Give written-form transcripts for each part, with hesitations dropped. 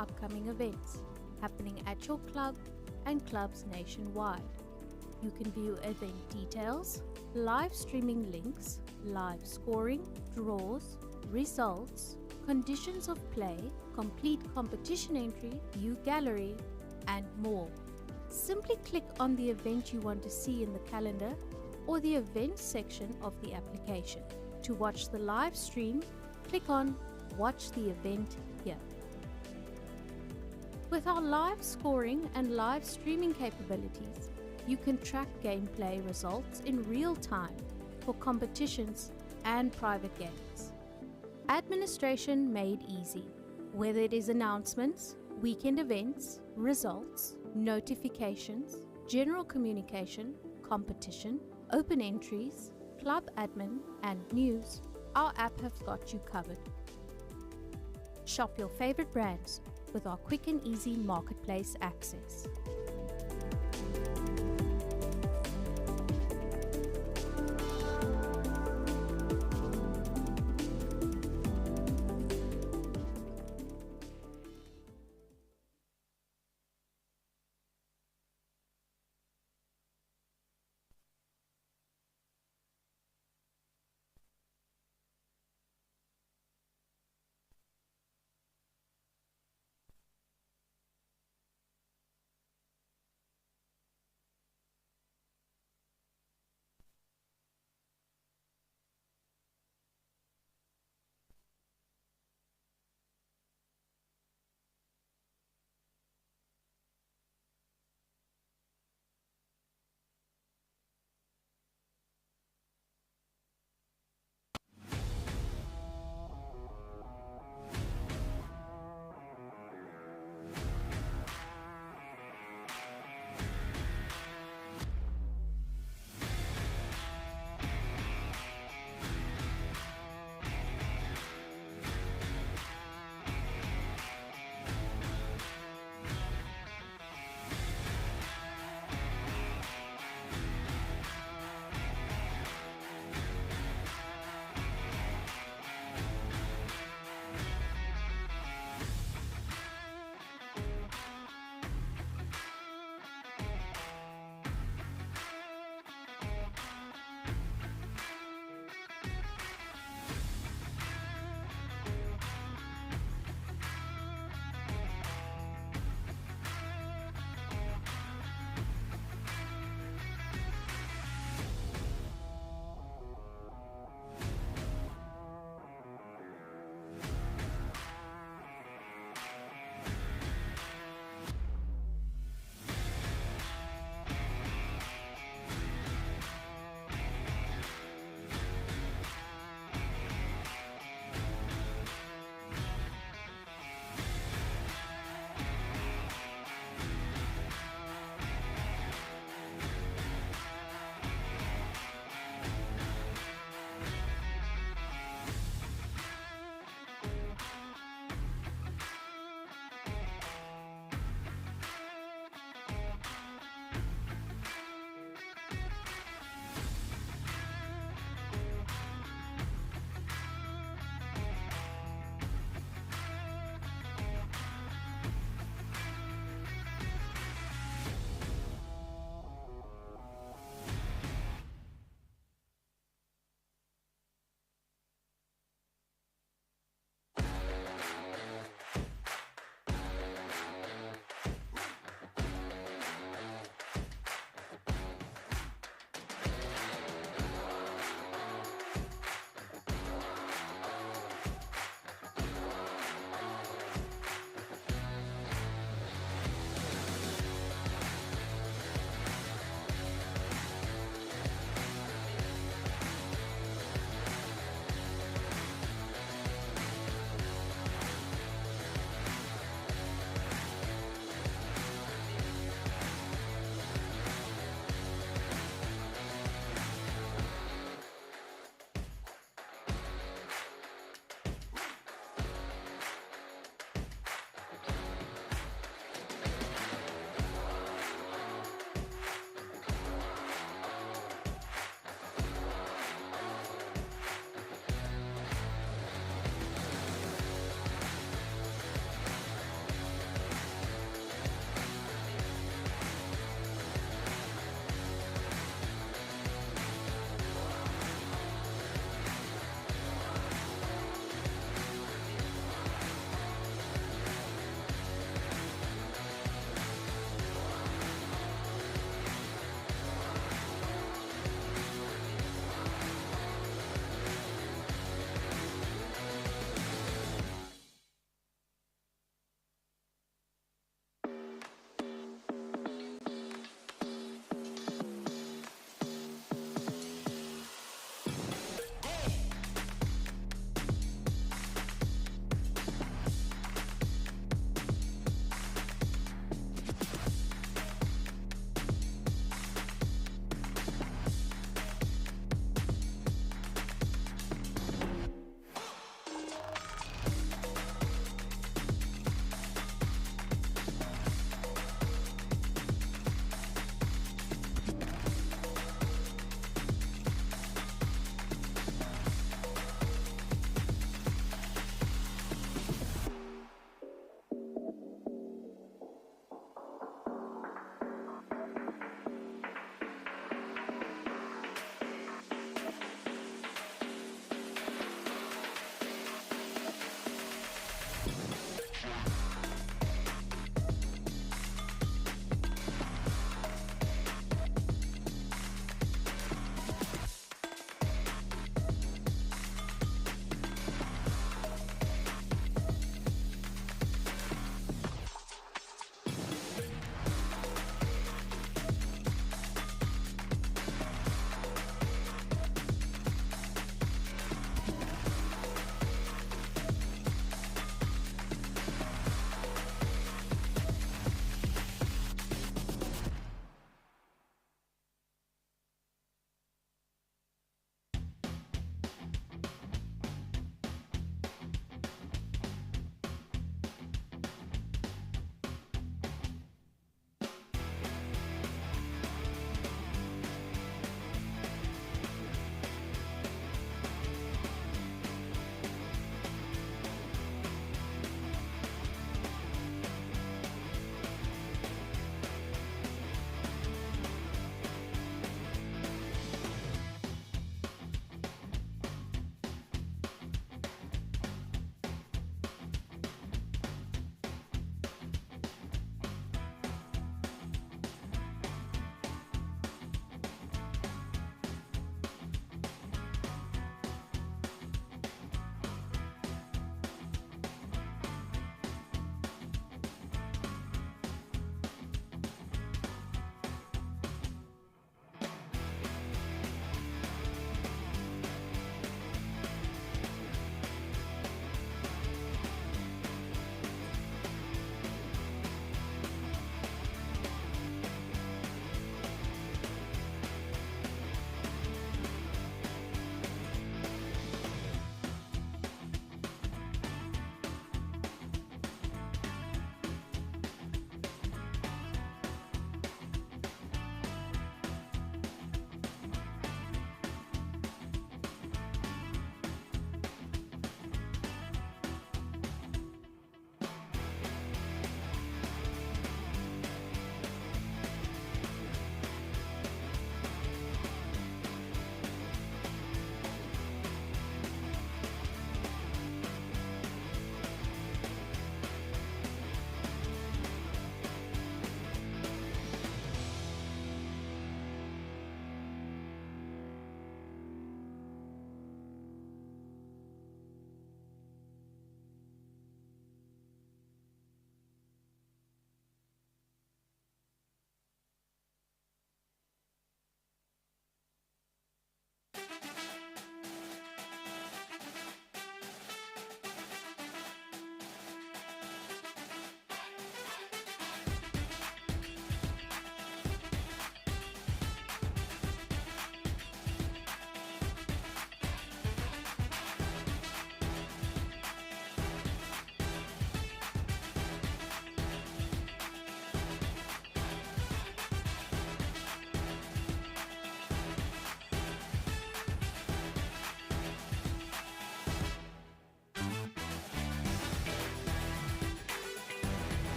upcoming events happening at your club and clubs nationwide. You can view event details, live streaming links, live scoring, draws, results, conditions of play, complete competition entry, view gallery, and more. Simply click on the event you want to see in the calendar or the events section of the application. To watch the live stream, click on Watch the event here. With our live scoring and live streaming capabilities, you can track gameplay results in real time for competitions and private games. Administration made easy, whether it is announcements, weekend events, results, notifications, general communication, competition, open entries, club admin, and news, our app has got you covered. Shop your favorite brands with our quick and easy marketplace access.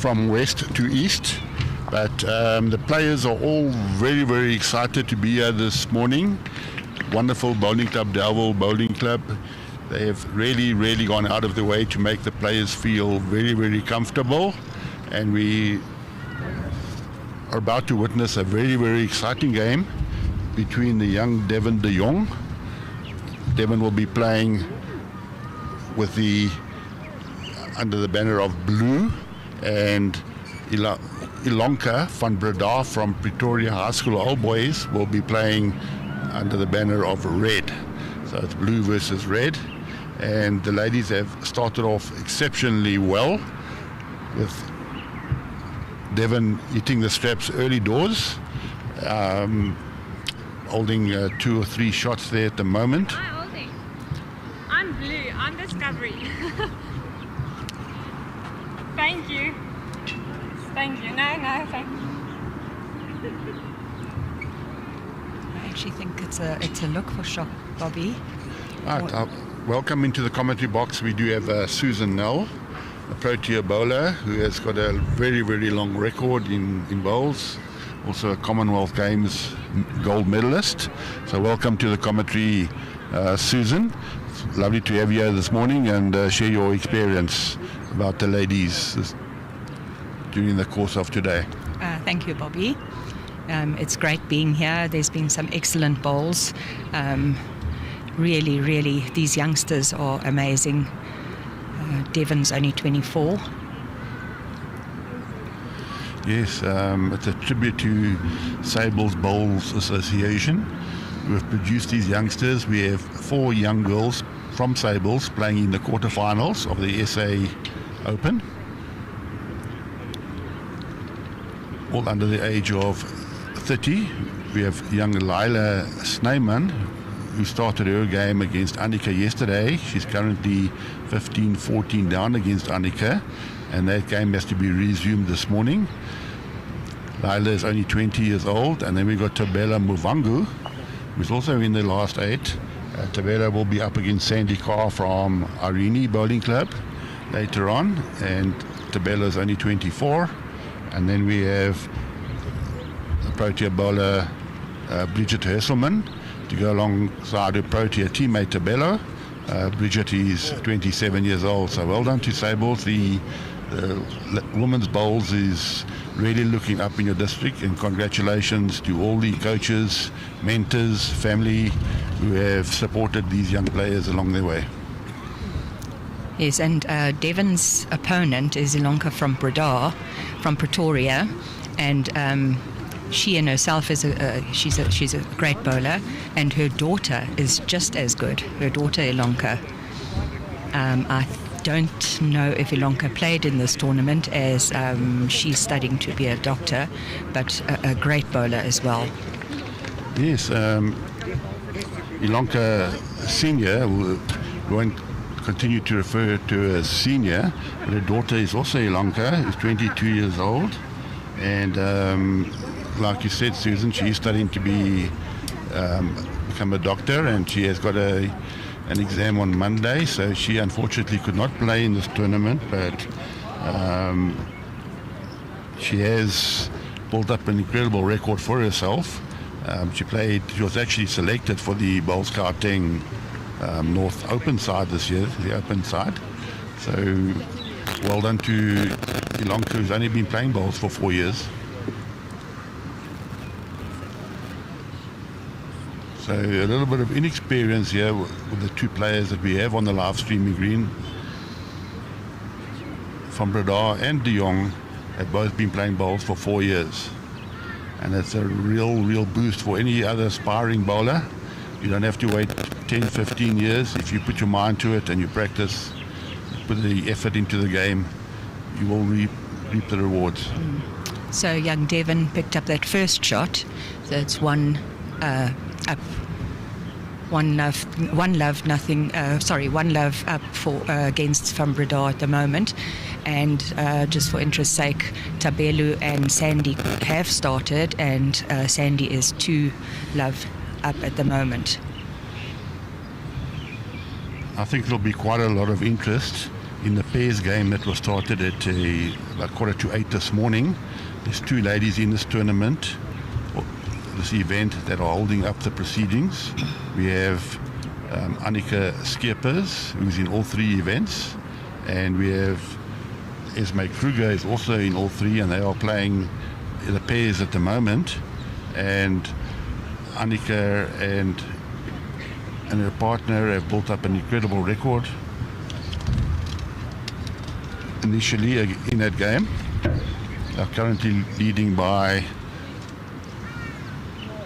from west to east, but the players are all very, very excited to be here this morning. Wonderful bowling club, Delville Bowling Club. They have really, really gone out of the way to make the players feel very, very comfortable, and we are about to witness a very, very exciting game between the young Devon de Jong. Devon will be playing with under the banner of blue, and Ilonka van Breda from Pretoria High School Old Boys will be playing under the banner of red. So it's blue versus red, and the ladies have started off exceptionally well. with Devon hitting the straps early doors, holding 2 or 3 shots there at the moment. I'm holding. I'm blue. I'm Discovery. Thank you. Thank you. No, thank you. I actually think it's a look for shot, Bobby. Right, welcome into the commentary box. We do have Susan Nell, a Protea bowler who has got a very, very long record in bowls, also a Commonwealth Games gold medalist. So welcome to the commentary, Susan. It's lovely to have you here this morning and share your experience about the ladies during the course of today. Thank you, Bobby. It's great being here. There's been some excellent bowls. Really, these youngsters are amazing. Devon's only 24. Yes, it's a tribute to Sable's Bowls Association. We've produced these youngsters. We have 4 young girls from Sable's playing in the quarterfinals of the SA Open, all under the age of 30. We have young Lila Sneyman, who started her game against Annika yesterday. She's currently 15-14 down against Annika, and that game has to be resumed this morning. Lila is only 20 years old, and then we've got Tabela Muvangu, who's also in the last 8. Tabela will be up against Sandy Carr from Arini Bowling Club later on, and Tabela is only 24. And then we have the Protea bowler Bridget Hesselman to go alongside her Protea teammate Tabela. Bridget is 27 years old, so well done to Sables. The women's bowls is really looking up in your district, and congratulations to all the coaches, mentors, family who have supported these young players along their way. Yes, and Devon's opponent is Ilonka from Pretoria, and she in herself is she's a great bowler, and her daughter is just as good. Her daughter Ilonka. I don't know if Ilonka played in this tournament, as she's studying to be a doctor, but a great bowler as well. Yes, Ilonka Senior, we won't continue to refer to her as Senior, but her daughter is also Ilonka, who's 22 years old, and like you said, Susan, she's studying to become a doctor, and she has got an exam on Monday, so she unfortunately could not play in this tournament, but she has built up an incredible record for herself. She was actually selected for the Bowls Gauteng North Open side this year, the Open side. So well done to Ilonka, who's only been playing bowls for 4 years. So a little bit of inexperience here with the 2 players that we have on the live streaming green. Van Breda and De Jong have both been playing bowls for 4 years. And it's a real boost for any other aspiring bowler. You don't have to wait 10, 15 years. If you put your mind to it and you practice, put the effort into the game, you will reap the rewards. So young Devon picked up that first shot. So it's one love up for against Van Breda at the moment. And just for interest's sake, Tabelu and Sandy have started, and Sandy is 2 love up at the moment. I think there'll be quite a lot of interest in the pairs game that was started at about 7:45 this morning. There's 2 ladies in this tournament, this event, that are holding up the proceedings. We have Annika Skeepers, who's in all 3 events, and we have Esme Kruger is also in all 3, and they are playing the pairs at the moment. And Annika and her partner have built up an incredible record initially in that game. They're currently leading by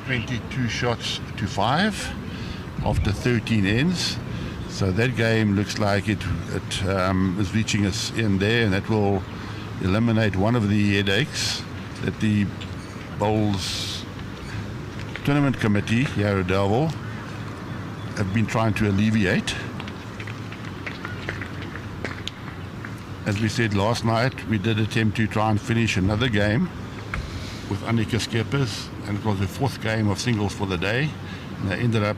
22 shots to 5 after 13 ends. So that game looks like it is reaching its end there, and that will eliminate one of the headaches that the bowls tournament committee here at Delville have been trying to alleviate. As we said last night, we did attempt to try and finish another game with Annika Skeppers, and it was the fourth game of singles for the day. And they ended up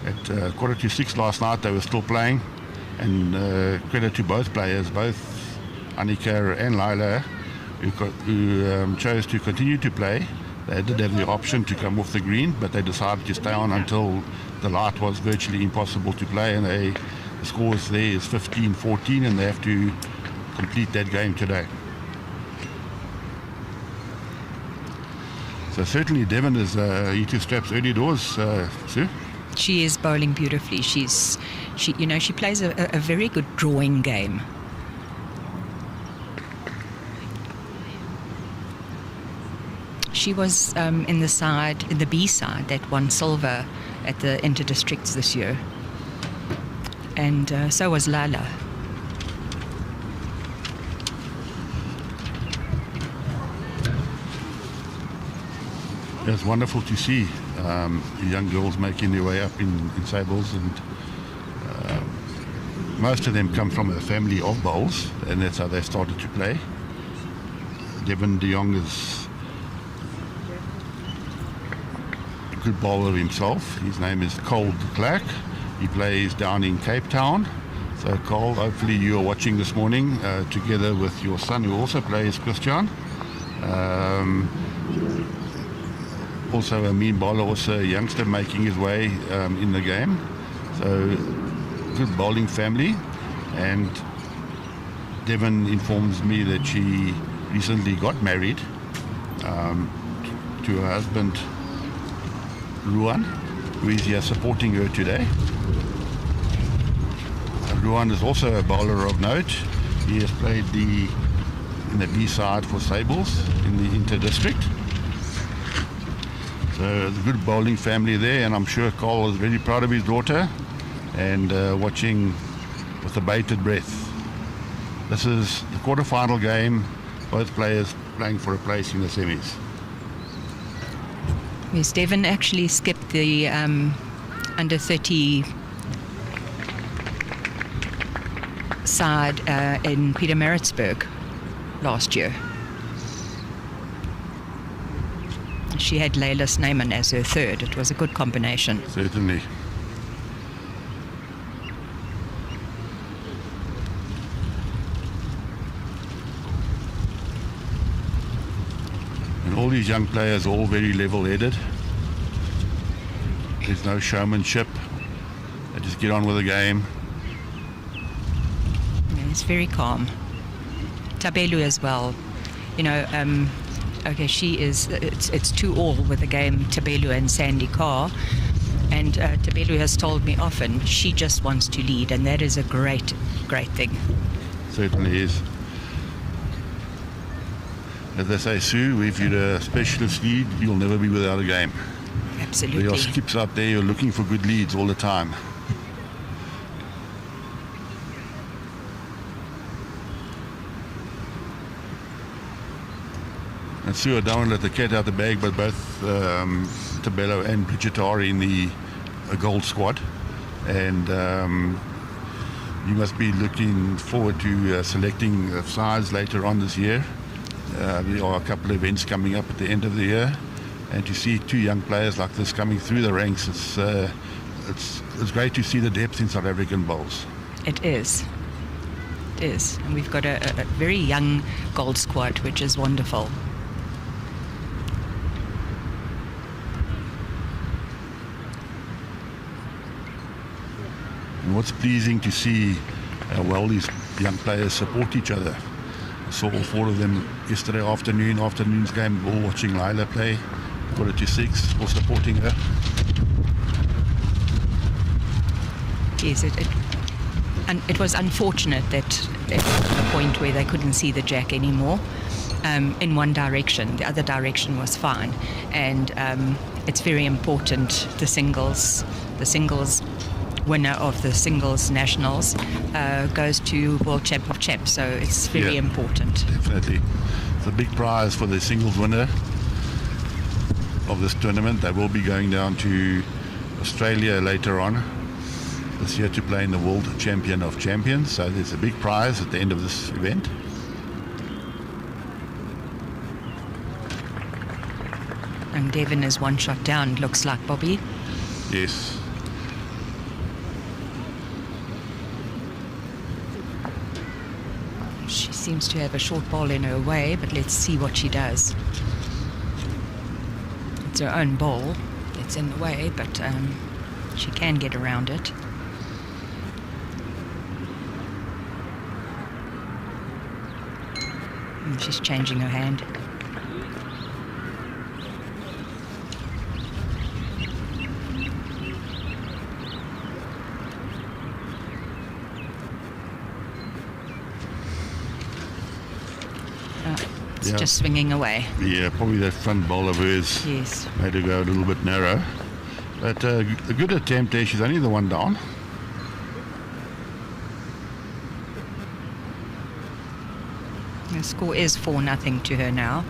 at 5:45 last night. They were still playing, and credit to both players, both Annika and Lila, who chose to continue to play. They did have the option to come off the green, but they decided to stay on until the light was virtually impossible to play, and the score there is 15-14, and they have to complete that game today. So certainly Devon is E2 straps early doors, Sue. She is bowling beautifully. She plays a very good drawing game. She was in the B side that won silver at the inter-districts this year. And so was Lala. It's wonderful to see young girls making their way up in sables, and most of them come from a family of bowls, and that's how they started to play. Devon de Jong is a good bowler himself. His name is Cole de Klerk. He plays down in Cape Town. So Cole, hopefully you are watching this morning together with your son, who also plays Christian. Also a mean bowler, also a youngster making his way in the game. So good bowling family. And Devon informs me that she recently got married to her husband Ruan, who is here supporting her today. Ruan is also a bowler of note. He has played in the B side for Sables in the inter-district. So it's a good bowling family there, and I'm sure Carl is very proud of his daughter and watching with a bated breath. This is the quarterfinal game, both players playing for a place in the semis. Yes, Devon actually skipped the under 30 side in Pietermaritzburg last year. She had Leila Snyman as her third. It was a good combination. Certainly. And all these young players are all very level-headed. There's no showmanship. They just get on with the game. Yeah, it's very calm. Tabelu as well. Okay, she is. It's 2-2 with the game, Tabelu and Sandy Carr. And Tabelu has told me often she just wants to lead, and that is a great, great thing. Certainly is. As they say, Sue, if you're a specialist lead, you'll never be without a game. Absolutely. There are skips out there who are looking for good leads all the time. And Sue, I don't want to let the cat out the bag, but both Tabello and Bridget are in the gold squad. And you must be looking forward to selecting sides later on this year. There are a couple of events coming up at the end of the year. And to see two young players like this coming through the ranks, it's great to see the depth in South African bowls. It is. It is. And we've got a very young gold squad, which is wonderful. And what's pleasing to see how well these young players support each other. I saw all four of them yesterday afternoon's game, all watching Lila play, 5:45, all supporting her. Yes, it was unfortunate that at the point where they couldn't see the jack anymore in one direction. The other direction was fine. And it's very important, the singles winner of the singles nationals goes to World Champ of Champs. So it's very important. Definitely. It's a big prize for the singles winner of this tournament. They will be going down to Australia later on this year to play in the World Champion of Champions. So there's a big prize at the end of this event. And Devin is one shot down, looks like, Bobby. Yes. She seems to have a short ball in her way, but let's see what she does. It's her own ball that's in the way, but she can get around it. And she's changing her hand. It's just swinging away. Yeah, probably that front ball of hers made her go a little bit narrow. But a good attempt there. She's only the one down. The score is 4-0 to her now.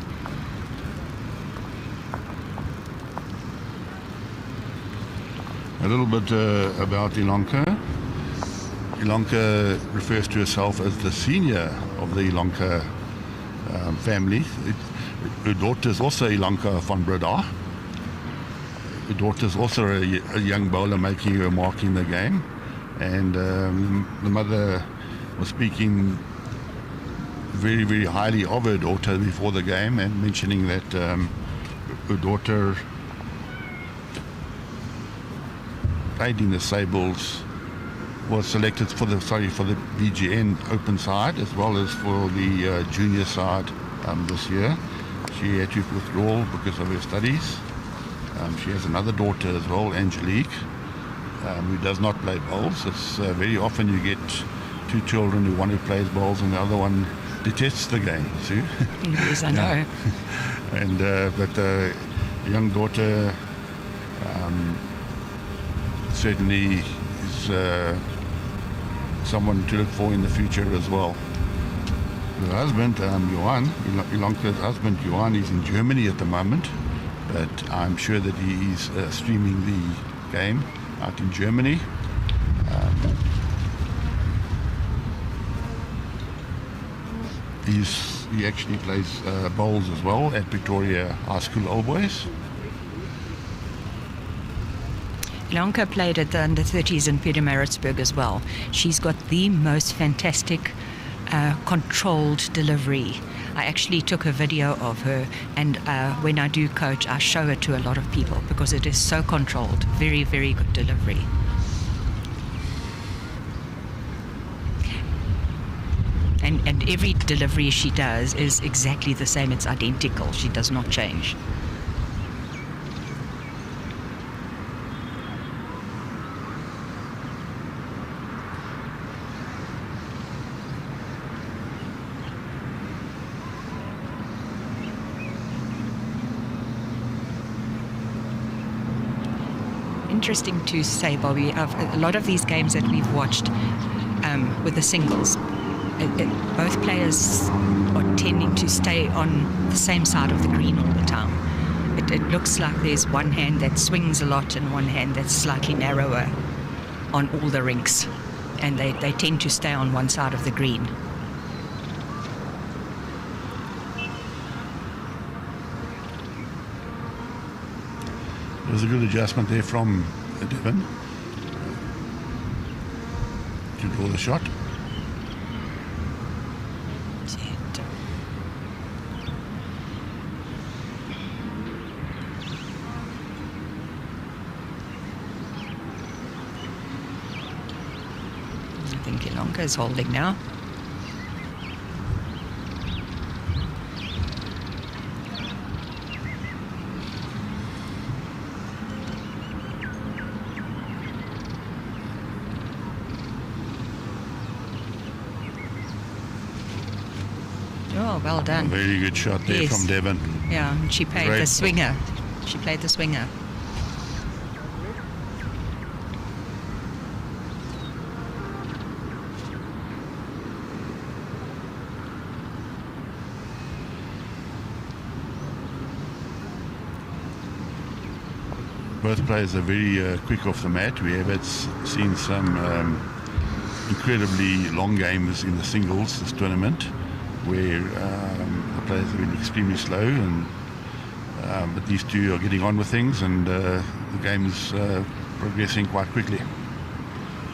A little bit about Ilonka. Ilonka refers to herself as the senior of the Ilonka family. Her daughter is also Ilonka van Breda. Her daughter is also a young bowler making her mark in the game. And the mother was speaking very, very highly of her daughter before the game and mentioning that her daughter played in the Sables, was selected for the BGN Open side as well as for the junior side this year. She had to withdraw because of her studies. She has another daughter as well, Angelique, who does not play bowls. It's very often you get two children who one who plays bowls and the other one detests the game, Sue. Yes, I know. And but the young daughter certainly is someone to look for in the future as well. Her husband, Johan, Ilonka's husband, Johan, is in Germany at the moment, but I'm sure that he is streaming the game out in Germany. He actually plays bowls as well at Pretoria High School Old Boys. Ilonka played at the under-30s in Pietermaritzburg as well. She's got the most fantastic controlled delivery. I actually took a video of her, and when I do coach, I show it to a lot of people because it is so controlled. Very, very good delivery. And every delivery she does is exactly the same. It's identical. She does not change. Interesting to say, Bobby, of a lot of these games that we've watched with the singles, both players are tending to stay on the same side of the green all the time. It looks like there's one hand that swings a lot and one hand that's slightly narrower on all the rinks, and they tend to stay on one side of the green. It was a good adjustment there from Devin to draw the shot. I think Ilonka is holding now. Oh, well done. Very good shot there from Devin. Yeah, and she played the swinger. She played the swinger. Both players are very quick off the mat. We have seen some incredibly long games in the singles this tournament, where the players have been extremely slow, and but these two are getting on with things, and the game is progressing quite quickly.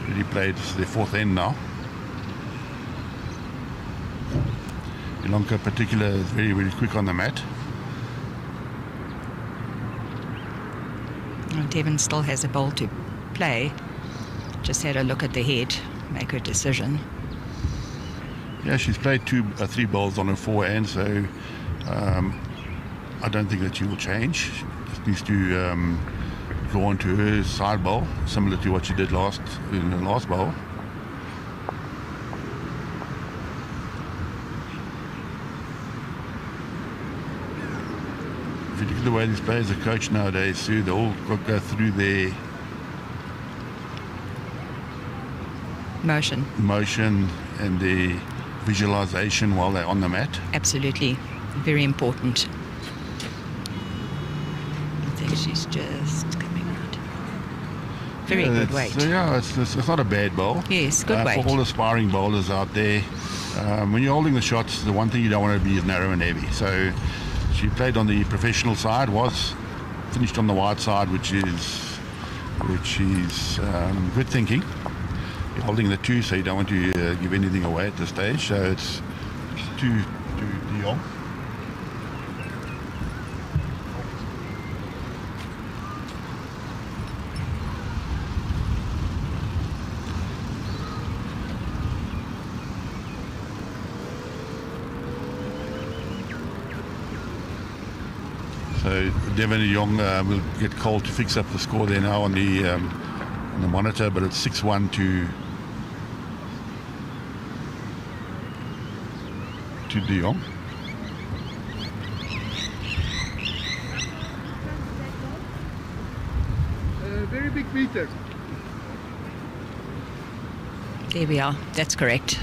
Really played their fourth end now. Sri Lanka in particular is very, very quick on the mat. Devon still has a ball to play. Just had a look at the head, make her decision. Yeah, she's played 3 balls on her forehand, so I don't think that she will change. She just needs to go on to her side ball, similar to what she did in the last bowl. If you look at the way these players are coached nowadays, Sue, they all go through their motion and the visualization while they're on the mat. Absolutely, very important. I think she's just coming out. Very good weight. It's not a bad bowl. Yes, good weight. For all aspiring bowlers out there, when you're holding the shots, the one thing you don't want to be is narrow and heavy. So she played on the professional side, was finished on the wide side, which is good thinking. You're holding the 2, so you don't want to give anything away at this stage. So it's 2 to De Jong. So Devon De Jong will get called to fix up the score there now on the monitor, but it's 6-1 to De Jong. Very big meter. There we are, that's correct.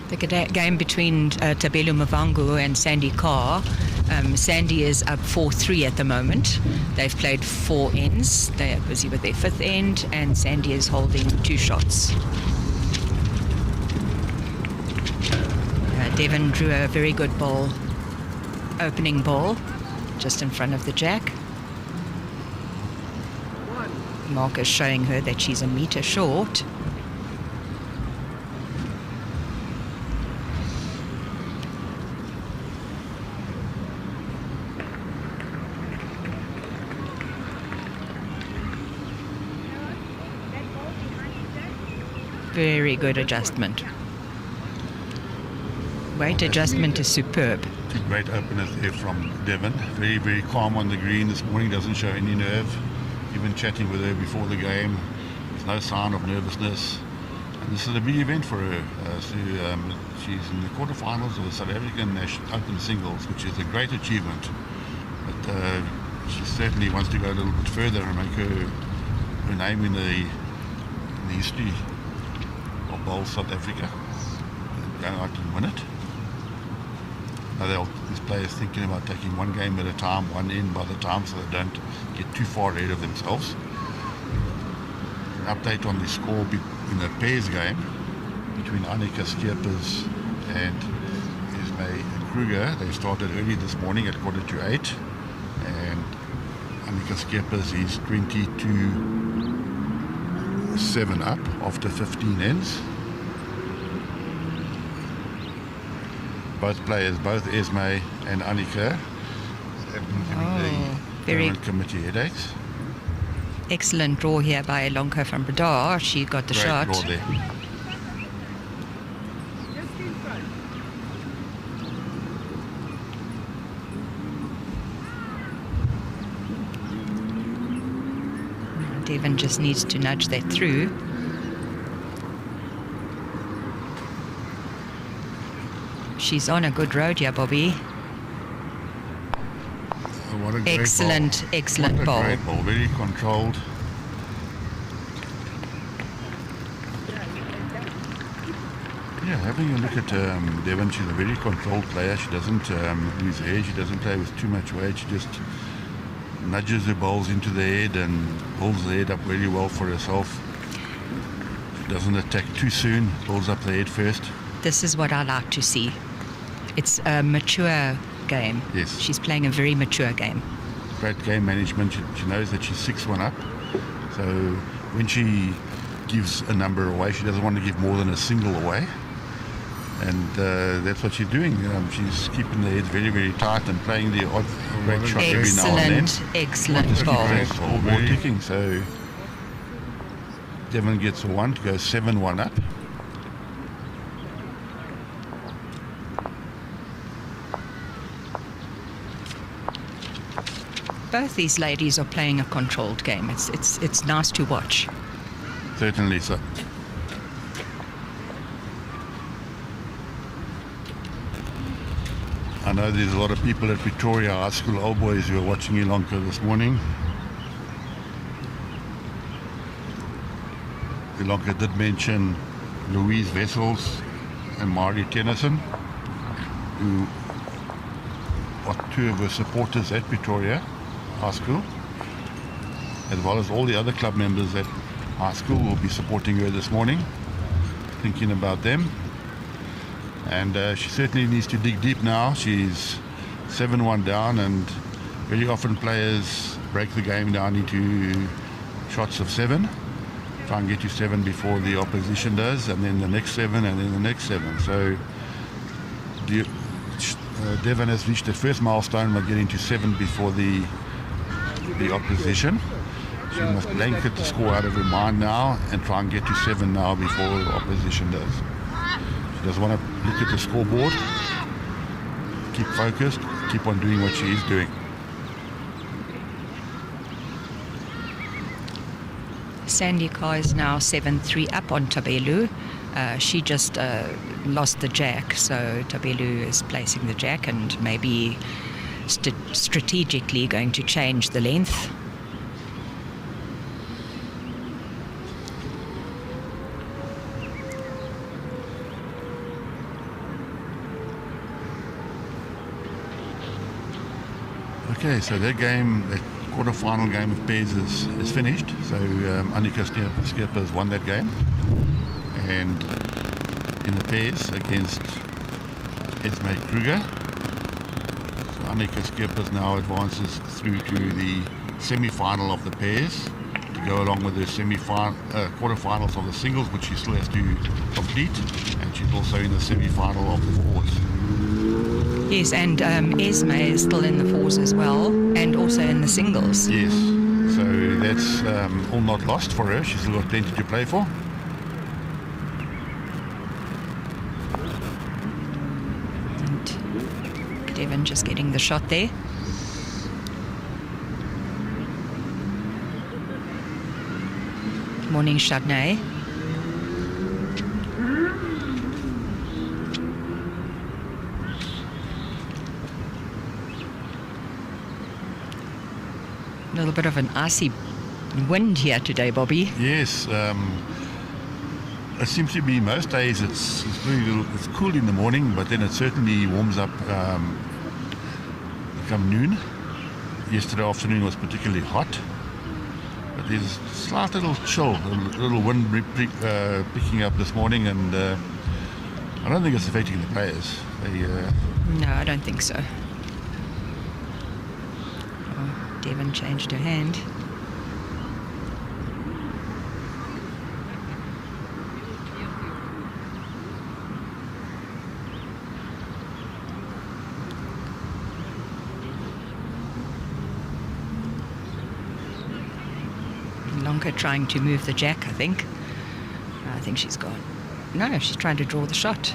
The game between Tabelo Mvangu and Sandy Carr. Sandy is up 4-3 at the moment. They've played 4 ends. They are busy with their 5th end, and Sandy is holding 2 shots. Devon drew a very good ball, opening ball, just in front of the jack. Mark is showing her that she's a meter short. Very good adjustment. Weight adjustment is superb. 2 great openers there from Devon. Very, very calm on the green this morning, doesn't show any nerve. Even chatting with her before the game, there's no sign of nervousness. And this is a big event for her. She's in the quarterfinals of the South African Open Singles, which is a great achievement. But she certainly wants to go a little bit further and make her name in the history of Bowl South Africa, go out and win it. Now these players thinking about taking one game at a time, one end by the time, so they don't get too far ahead of themselves. An update on the score in the pairs game between Annika Skeepers and Esme Kruger. They started early this morning at 7:45, and Annika Skeepers is 22-7 up after 15 ends. Both players, both Esme and Annika, have been giving the tournament committee headaches. Excellent draw here by Ilonka from Bradar. She got the Great shot. draw there. Devon just needs to nudge that through. She's on a good road here, Bobby. What a great Excellent, ball. excellent What a ball. great ball, very controlled. Yeah, having a look at Devon, she's a very controlled player. She doesn't lose air. She doesn't play with too much weight. She just nudges her bowls into the head and holds the head up very well for herself. She doesn't attack too soon. Holds up the head first. This is what I like to see. It's a mature game. Yes. She's playing a very mature game. Great game management. She knows that she's 6-1 up. So when she gives a number away, she doesn't want to give more than a single away. And that's what she's doing. She's keeping the head very, very tight and playing the odd great shot every now and then. Excellent ball. All ball ticking. So Devon gets a 1 to go 7-1 up. Both these ladies are playing a controlled game. It's nice to watch. Certainly so. I know there's a lot of people at Pretoria High School Old Boys who are watching Ilonka this morning. Ilonka did mention Louise Wessels and Mari Tennyson, who are 2 of her supporters at Pretoria High School, as well as all the other club members at High School will be supporting her this morning, thinking about them. And she certainly needs to dig deep now. She's 7-1 down, and very often players break the game down into shots of 7. Try and get to 7 before the opposition does, and then the next 7, and then the next 7. So Devon has reached the first milestone by getting to 7 before the opposition. She must blanket the score out of her mind now and try and get to 7 now before the opposition does. She doesn't want to look at the scoreboard. Keep focused, keep on doing what she is doing. Sandy Carr is now 7-3 up on Tabelu. She just lost the jack, so Tabelu is placing the jack and maybe strategically going to change the length. Okay, so that game, that quarter-final game of pairs is finished. So Annika Skipper has won that game. And in the pairs against Esme Kruger. So Annika Skipper now advances through to the semi-final of the pairs to go along with the quarter-finals of the singles, which she still has to complete. And she's also in the semi-final of the fours. Yes, and Esme is still in the fours as well, and also in the singles. Yes, so that's all not lost for her. She's still got plenty to play for. And Devon just getting the shot there. Morning, Chardonnay. A little bit of an icy wind here today, Bobby. Yes, it seems to be most days it's cool in the morning, but then it certainly warms up come noon. Yesterday afternoon was particularly hot, but there's a slight little chill, a little wind picking up this morning, and I don't think it's affecting the players. No, I don't think so. Devon changed her hand. Lonka trying to move the jack, I think. I think she's gone. No, she's trying to draw the shot.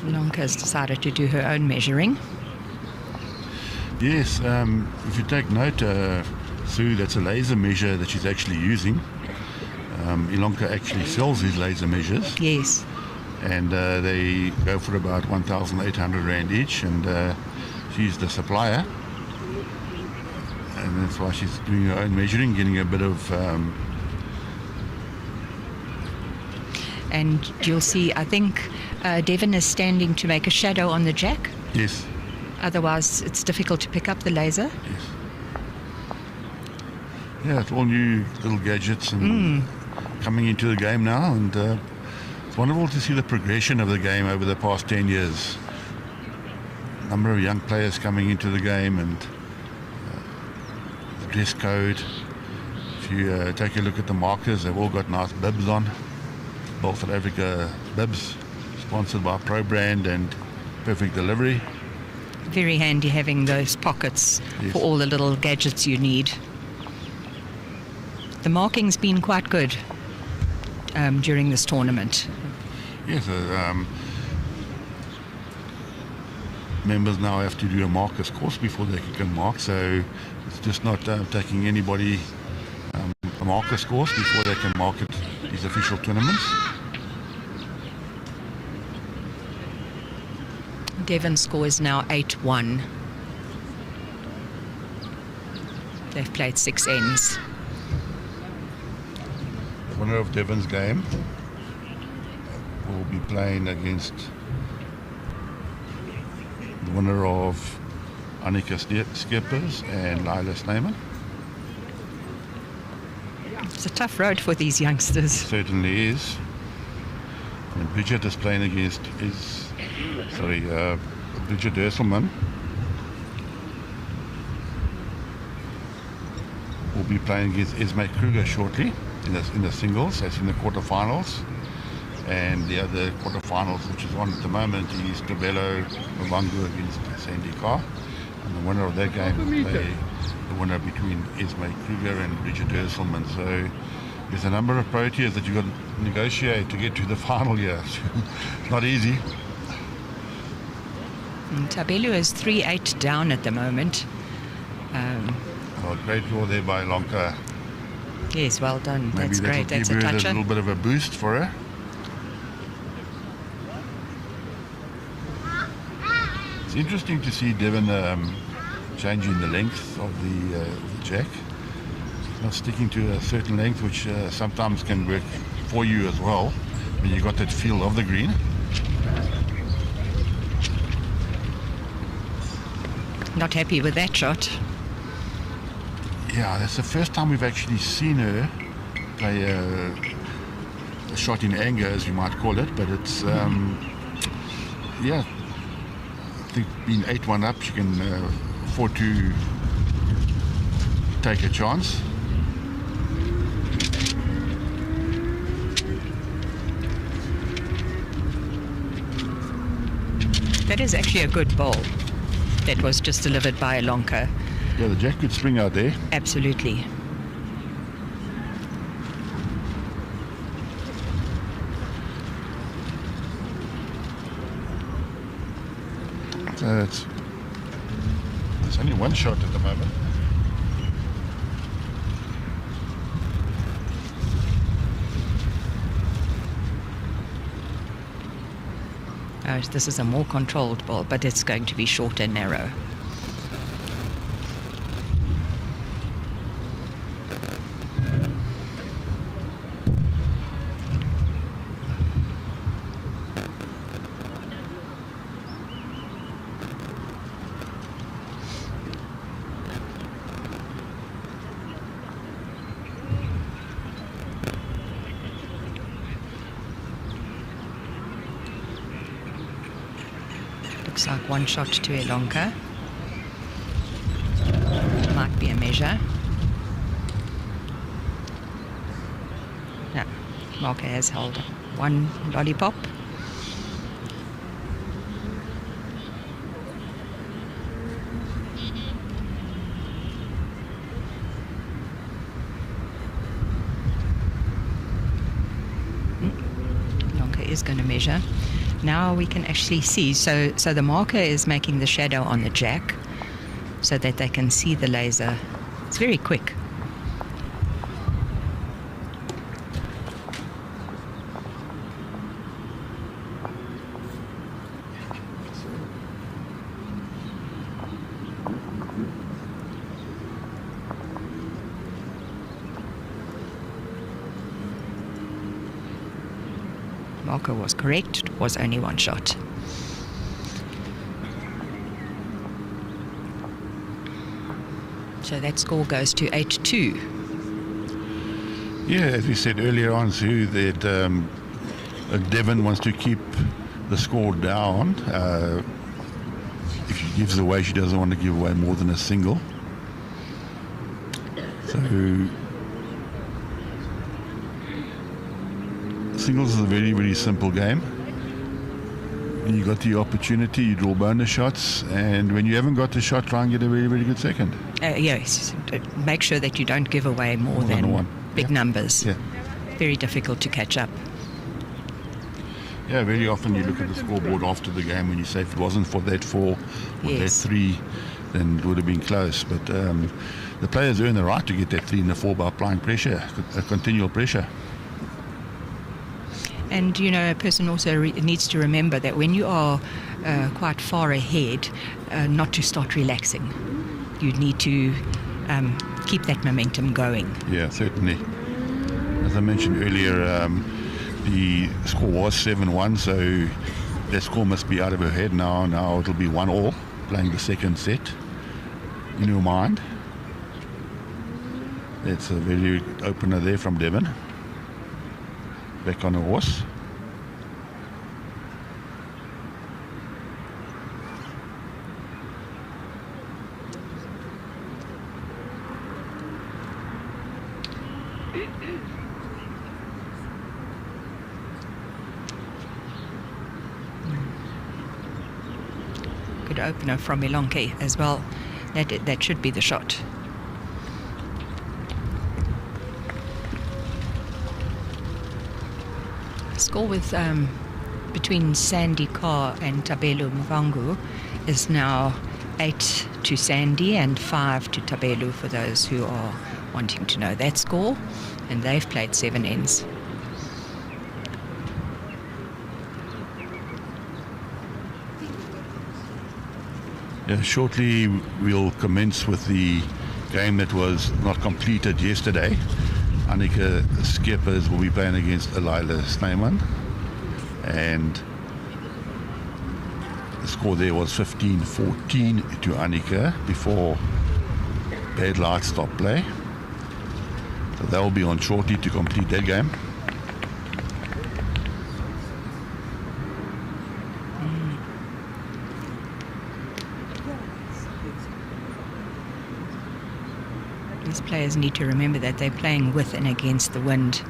Lonka has decided to do her own measuring. Yes, if you take note, Sue, that's a laser measure that she's actually using. Ilonka actually sells these laser measures. Yes. And they go for about 1,800 Rand each, and she's the supplier. And that's why she's doing her own measuring, getting a bit of... And you'll see, I think Devon is standing to make a shadow on the jack. Yes. Otherwise, it's difficult to pick up the laser. Yes. Yeah, it's all new little gadgets and coming into the game now, and it's wonderful to see the progression of the game over the past 10 years. A number of young players coming into the game, and the dress code. If you take a look at the markers, they've all got nice bibs on. Both South Africa bibs, sponsored by Pro Brand and Perfect Delivery. Very handy having those pockets for all the little gadgets you need. The marking's been quite good during this tournament. Yes, members now have to do a markers course before they can mark, so it's just not taking anybody a markers course before they can mark at these official tournaments. Devon's score is now 8-1. They've played 6 ends. The winner of Devon's game will be playing against the winner of Annika Skeppers and Lila Snyman. It's a tough road for these youngsters. Certainly is. And Bridget is playing against Bridget Derselman will be playing against Esme Kruger shortly in the singles, as in the quarterfinals. And the other quarterfinals, which is on at the moment, is Cabello Mbangu against Sandy Carr. And the winner of that game will play the winner between Esme Kruger and Bridget Derselman. So there's a number of proteas that you've got to negotiate to get to the final here. It's not easy. Tabelu is 3-8 down at the moment. Great draw there by Ilonka. Yes, well done. Maybe That's great. That's a give her toucher. a little bit of a boost for her. It's interesting to see Devon changing the length of the jack. Not sticking to a certain length, which sometimes can work for you as well when you got that feel of the green. Not happy with that shot. Yeah, that's the first time we've actually seen her play a shot in anger, as you might call it. But it's, yeah, I think being 8-1 up, she can afford to take a chance. That is actually a good ball. That was just delivered by Ilonka. Yeah, the jack could spring out there. Absolutely. So it's only one shot at the moment. This is a more controlled ball, but it's going to be short and narrow. Looks like one shot to Ilonka. Might be a measure. No, Ilonka has held one lollipop. Ilonka is going to measure. Now we can actually see, so the marker is making the shadow on the jack, so that they can see the laser. It's very quick. Marco was correct. It was only one shot. So that score goes to 8-2. Yeah, as we said earlier on, Sue, that Devon wants to keep the score down. If she gives away, she doesn't want to give away more than a single. So singles is a very, very simple game. When you got the opportunity, you draw bonus shots, and when you haven't got the shot, try and get a very, very good second. Yes, make sure that you don't give away more than one. big numbers. Yeah. Very difficult to catch up. Yeah, very often you look at the scoreboard after the game and you say if it wasn't for that 4 or Yes. that 3, then it would have been close. But the players earn the right to get that 3 and the 4 by applying pressure, continual pressure. And, you know, a person also needs to remember that when you are quite far ahead, not to start relaxing. You need to keep that momentum going. Yeah, certainly. As I mentioned earlier, the score was 7-1, so that score must be out of her head now. Now it'll be 1-1, playing the second set in your mind. That's a very good opener there from Devon. Back on the horse. Good opener from Ilonke as well. That should be the shot. Score with between Sandy Carr and Tabelu Mvangu is now 8 to Sandy and 5 to Tabelu for those who are wanting to know that score, and they've played 7 ends. Yeah, shortly we'll commence with the game that was not completed yesterday. Annika Skeppers will be playing against Elila Snyman, and the score there was 15-14 to Annika before bad light stop play. So they'll be on shortly to complete that game. These players need to remember that they're playing with and against the wind.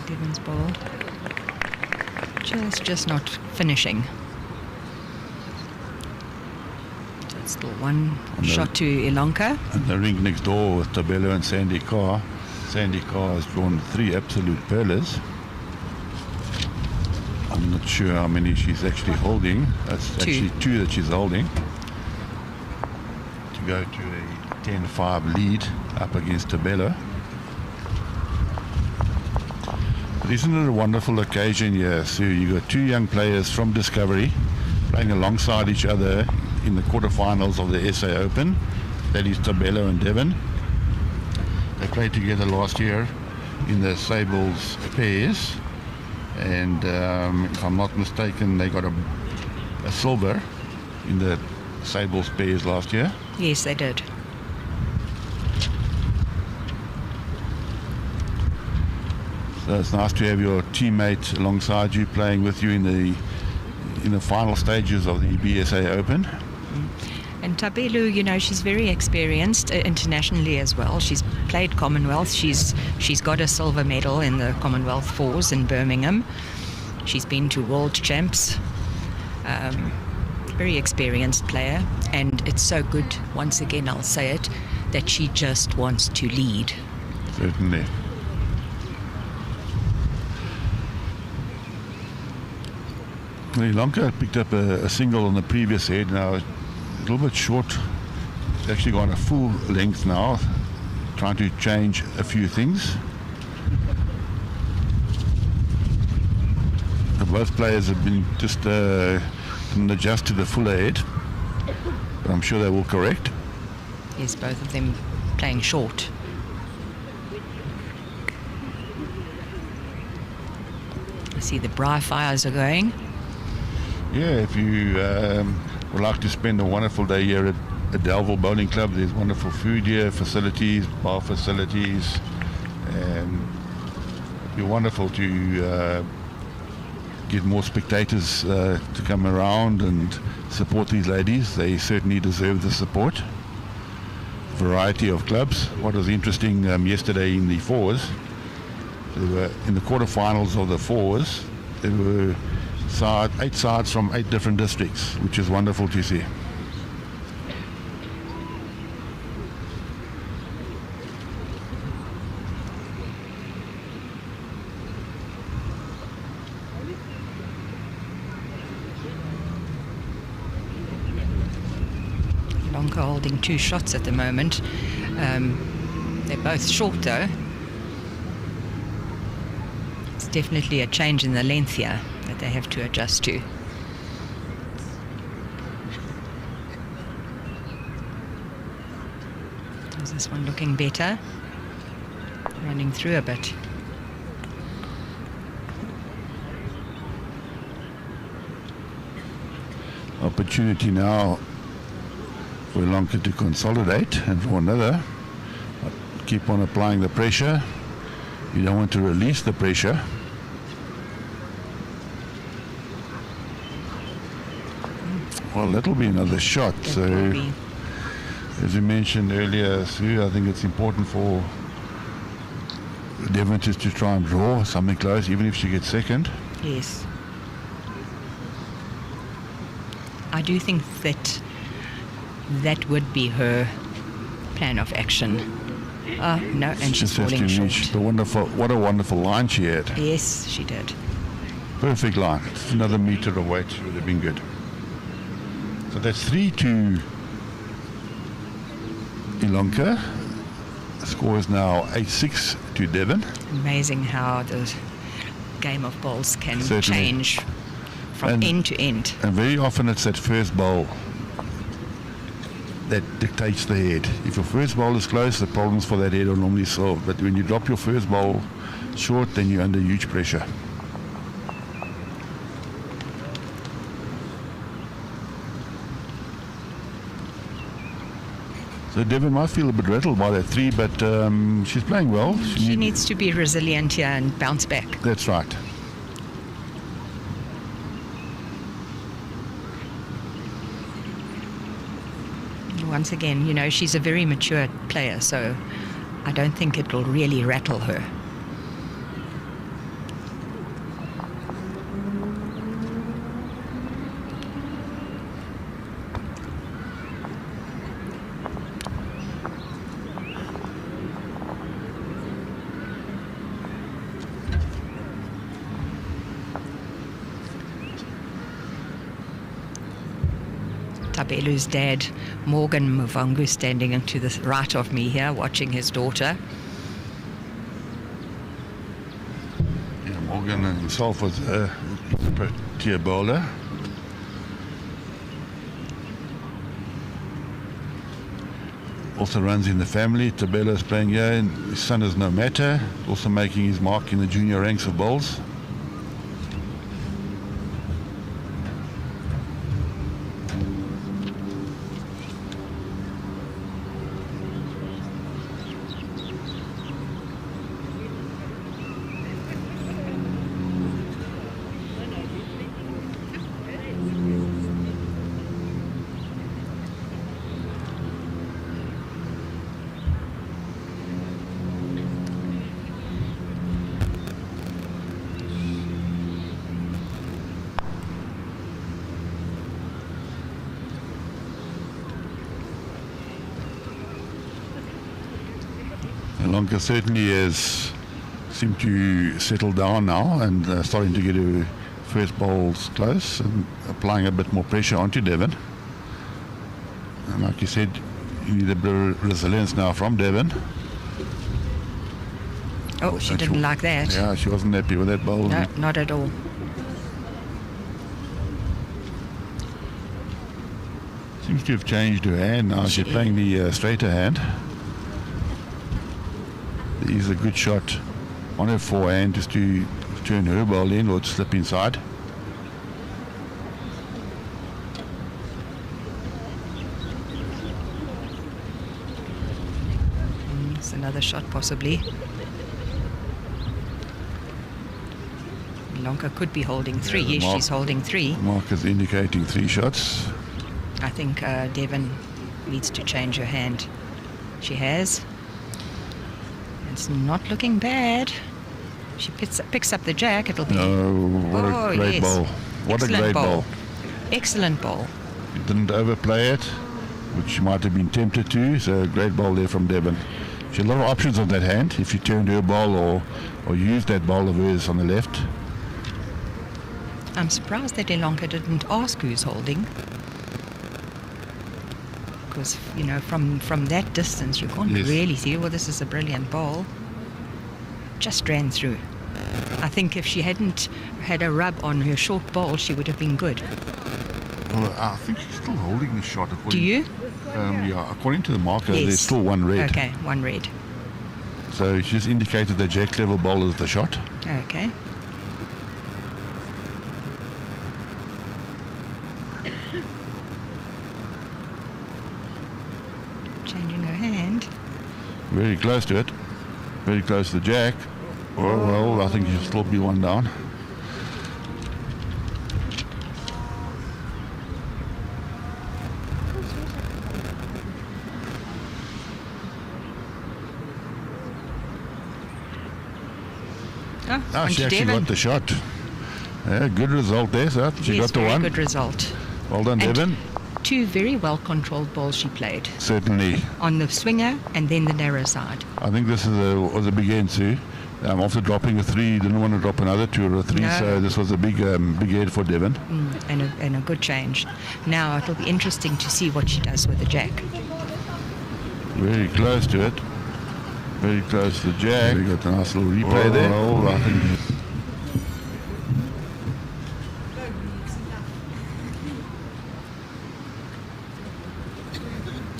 Devon's ball just not finishing. So it's still one shot to Ilonka. And the ring next door with Tabelo and Sandy Carr. Sandy Carr has drawn 3 absolute pearlers. I'm not sure how many she's actually holding. That's 2. Actually 2 that she's holding. To go to a 10-5 lead up against Tabelo. But isn't it a wonderful occasion here? So you got 2 young players from Discovery playing alongside each other in the quarterfinals of the SA Open. That is Tabelo and Devon. They played together last year in the Sables pairs, and if I'm not mistaken, they got a silver in the Sables pairs last year. Yes, they did. So it's nice to have your teammate alongside you, playing with you in the final stages of the BSA Open. And Tabelu, you know, she's very experienced internationally as well. She's played Commonwealth. She's got a silver medal in the Commonwealth Fours in Birmingham. She's been to World Champs. Very experienced player. And it's so good, once again, I'll say it, that she just wants to lead. Certainly. Sri Lanka picked up a single on the previous head. Now a little bit short. It's actually gone a full length now, trying to change a few things. Both players have been just can adjust to the fuller head, but I'm sure they will correct. Yes, both of them playing short. I see the braai fires are going. Yeah, if you would like to spend a wonderful day here at Delville Bowling Club, there's wonderful food here, facilities, bar facilities, and it'd be wonderful to get more spectators to come around and support these ladies. They certainly deserve the support. Variety of clubs. What was interesting yesterday in the fours, there were in the quarterfinals of the fours, there were 8 sides from 8 different districts, which is wonderful to see. Lanka holding 2 shots at the moment. They're both short though. It's definitely a change in the length here that they have to adjust to. Is this one looking better? Running through a bit. Opportunity now for Lanka to consolidate and for another. Keep on applying the pressure. You don't want to release the pressure. Well, that'll be another shot. So, as you mentioned earlier, Sue, I think it's important for Devon to try and draw something close, even if she gets second. Yes. I do think that that would be her plan of action. Oh, no, and she's falling short. What a wonderful line she had. Yes, she did. Perfect line. Another meter of weight would have been good. So that's 3-2 Lanka. The score is now 8-6 to Devon. Amazing how the game of bowls can Certainly. change from end to end. And very often it's that first bowl that dictates the head. If your first bowl is close, the problems for that head are normally solved. But when you drop your first bowl short, then you're under huge pressure. So Devon might feel a bit rattled by that 3, but she's playing well. She needs to be resilient here and bounce back. That's right. Once again, you know, she's a very mature player, so I don't think it will really rattle her. Tabelu's dad, Morgan Muvungu, standing to the right of me here, watching his daughter. Yeah, Morgan himself was a tier bowler. Also runs in the family. Tabelu's playing here, and his son is no matter, also making his mark in the junior ranks of bowls. Ilonka certainly has seemed to settle down now and starting to get her first bowls close and applying a bit more pressure onto Devon. And like you said, you need a bit of resilience now from Devon. Oh, she didn't like that. Yeah, she wasn't happy with that bowl. No, not at all. Seems to have changed her hand now. She's playing the straighter hand. There is a good shot on her forehand just to turn her ball in or to slip inside. It's another shot possibly. Ilonka could be holding 3. Yeah, yes, she's holding 3. Mark is indicating 3 shots. I think Devon needs to change her hand. She has. It's not looking bad. She picks up the jack. It'll be... What a great ball. What Excellent a great ball. Excellent ball. She didn't overplay it, which she might have been tempted to. So a great ball there from Devon. She had a lot of options on that hand if she turned her ball or used that ball of hers on the left. I'm surprised that Ilonka didn't ask who's holding. Because, you know, from that distance you can't really see, well, this is a brilliant ball. Just ran through. I think if she hadn't had a rub on her short ball, she would have been good. Well, I think she's still holding the shot. Do you? Yeah, according to the marker, Yes. there's still 1 red. Okay, 1 red. So she just indicated the jack level ball is the shot. Okay. Changing her hand. Very close to it. Very close to the jack. Oh, well, I think she'll still be 1 down. Oh, She onto actually Devon. got the shot. Yeah, good result there, sir. She Yes, got the very 1. good result. Well done, And Devon. 2 very well controlled balls she played. Certainly. On the swinger and then the narrow side. I think this was a big end too. After dropping a 3, didn't want to drop another 2 or a 3, No. so this was a big head for Devon. And a good change. Now it'll be interesting to see what she does with the jack. Very close to it. Very close to the jack. We got a nice little replay there. Well, I think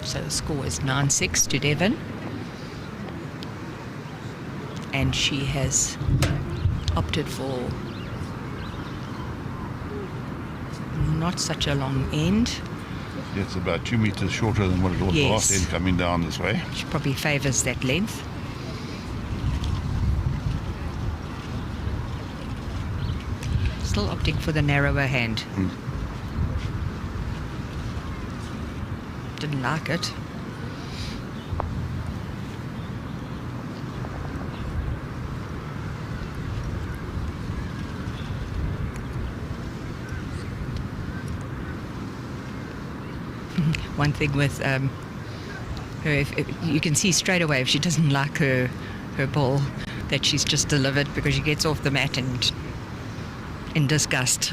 So the score is 9-6 to Devon. And she has opted for not such a long end. it's about 2 meters shorter than what it was Yes. last end coming down this way. She probably favours that length. Still opting for the narrower hand. Didn't like it. One thing with her, if you can see straight away if she doesn't like her ball, that she's just delivered, because she gets off the mat and in disgust.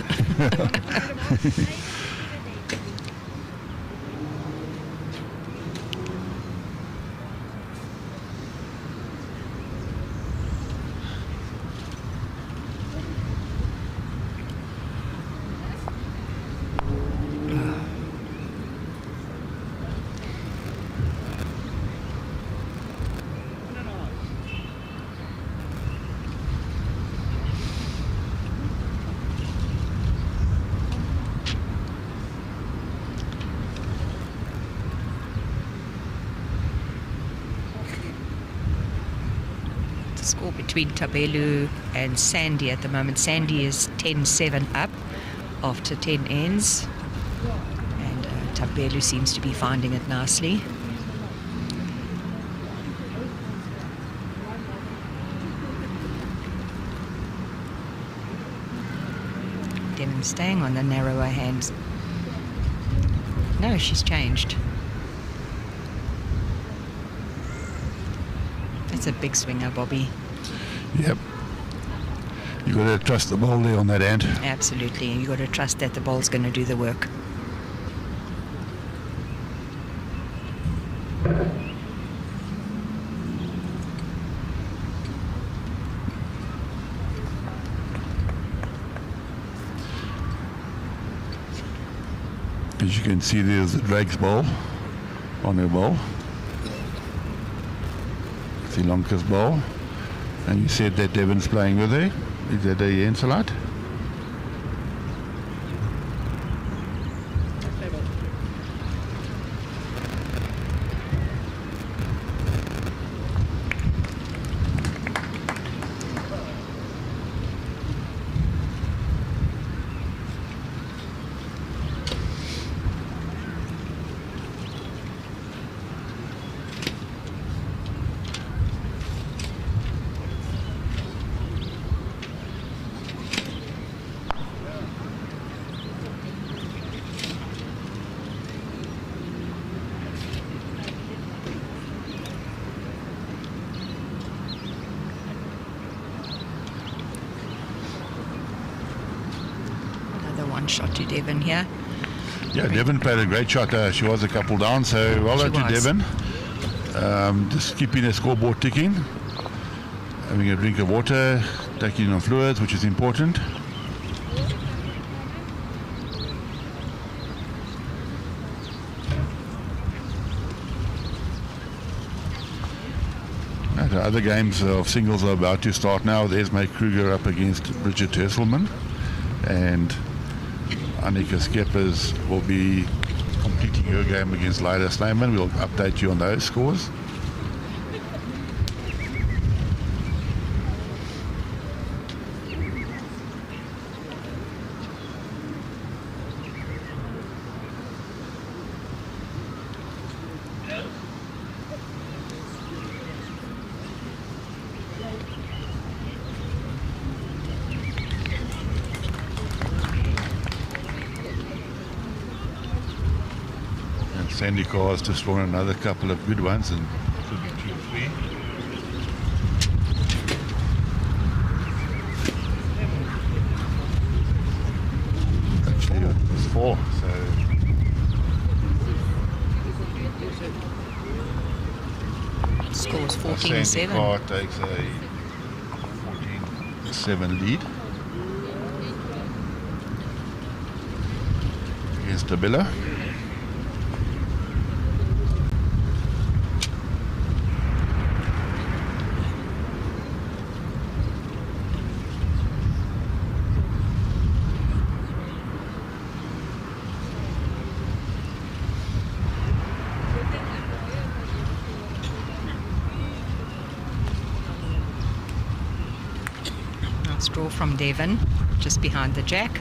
Score between Tabelu and Sandy at the moment. Sandy is 10-7 up after 10 ends, and Tabelu seems to be finding it nicely. Devon staying on the narrower hands. No, she's changed. That's a big swinger, Bobby. Yep. You got to trust the ball there on that end. Absolutely. You got to trust that the ball's going to do the work. As you can see, there's the Drake's ball on her ball. Sri Lanka's ball. And you said that Devon's playing with her. Is that a Ensalat? One shot to Devon here. Yeah, Devon played a great shot. She was a couple down, so well done to Devon. Just keeping the scoreboard ticking. Having a drink of water, taking on fluids, which is important. The other games of singles are about to start now. There's May Kruger up against Bridget Hesselman, and Annika Skeppers will be completing her game against Lyda Slayman. We'll update you on those scores. Sandy Carr's just won another couple of good ones, and could be 2 or 3. Actually, it was 4. So Scores 14-7. Sandy Carr takes a 14-7 lead against Tabilla. Draw from Devon, just behind the jack.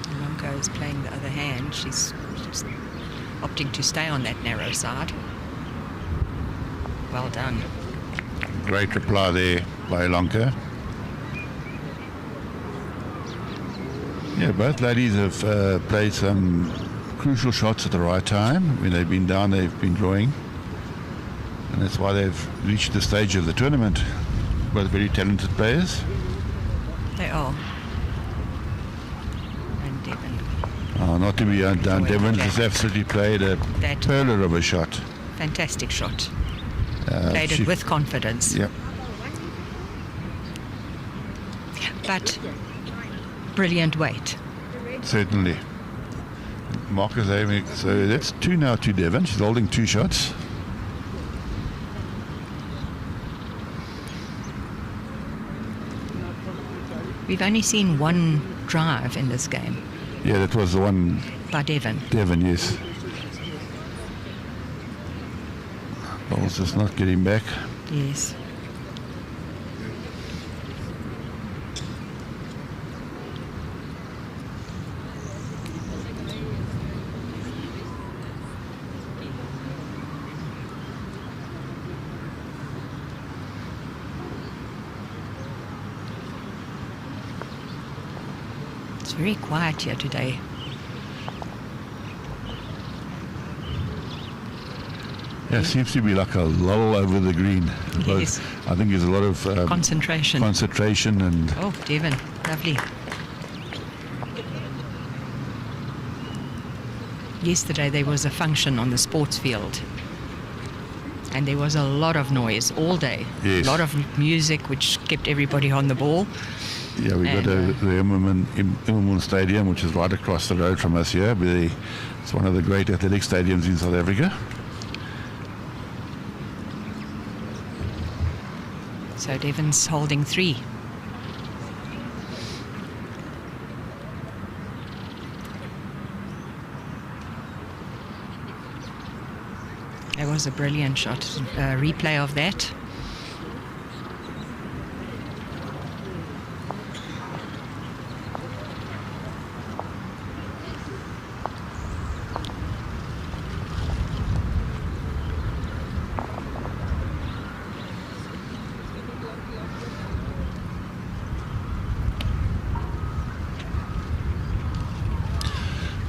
Lonko is playing the other hand. She's opting to stay on that narrow side. Well done. Great reply there by Lanka. Yeah, both ladies have played some crucial shots at the right time. When they've been down, they've been drawing. And that's why they've reached the stage of the tournament. Both very talented players. They are. And Devon. Not to be undone. Devon has absolutely played a perler of a shot. Fantastic shot. Played it with confidence. Yep. But brilliant weight. Certainly. Marcus aiming, so that's 2 now to Devon. She's holding 2 shots. We've only seen one drive in this game. Yeah, that was the one by Devon. Devon, yes. Ball's just not getting back. Yes. It's very quiet here today. Yeah, it seems to be like a lull over the green. Yes. I think there's a lot of Concentration. and Oh, Devon, lovely. Yesterday there was a function on the sports field, and there was a lot of noise all day. Yes. A lot of music, which kept everybody on the ball. yeah, we got And, the Immelman Stadium, which is right across the road from us here. It's one of the great athletic stadiums in South Africa. So Devon's holding 3. That was a brilliant shot. Replay of that.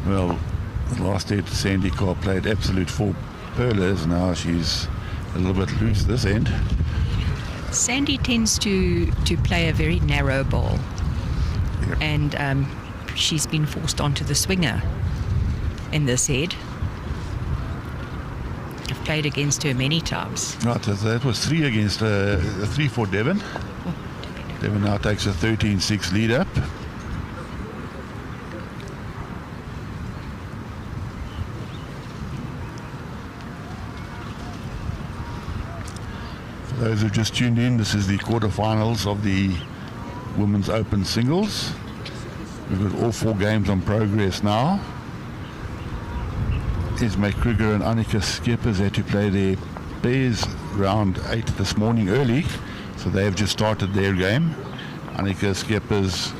Well, the last day Sandy Carr played absolute 4 pearlers. Now she's a little bit loose this end. Sandy tends to play a very narrow ball, Yep. and she's been forced onto the swinger in this head. I've played against her many times. Right, so that was 3 against 3 for Devon. Devon now takes a 13-6 lead up. For those who just tuned in, this is the quarterfinals of the Women's Open Singles. We've got all 4 games on progress now. Esme Kruger and Annika Skeppers had to play their pairs round 8 this morning early, so they have just started their game. Annika Skeppers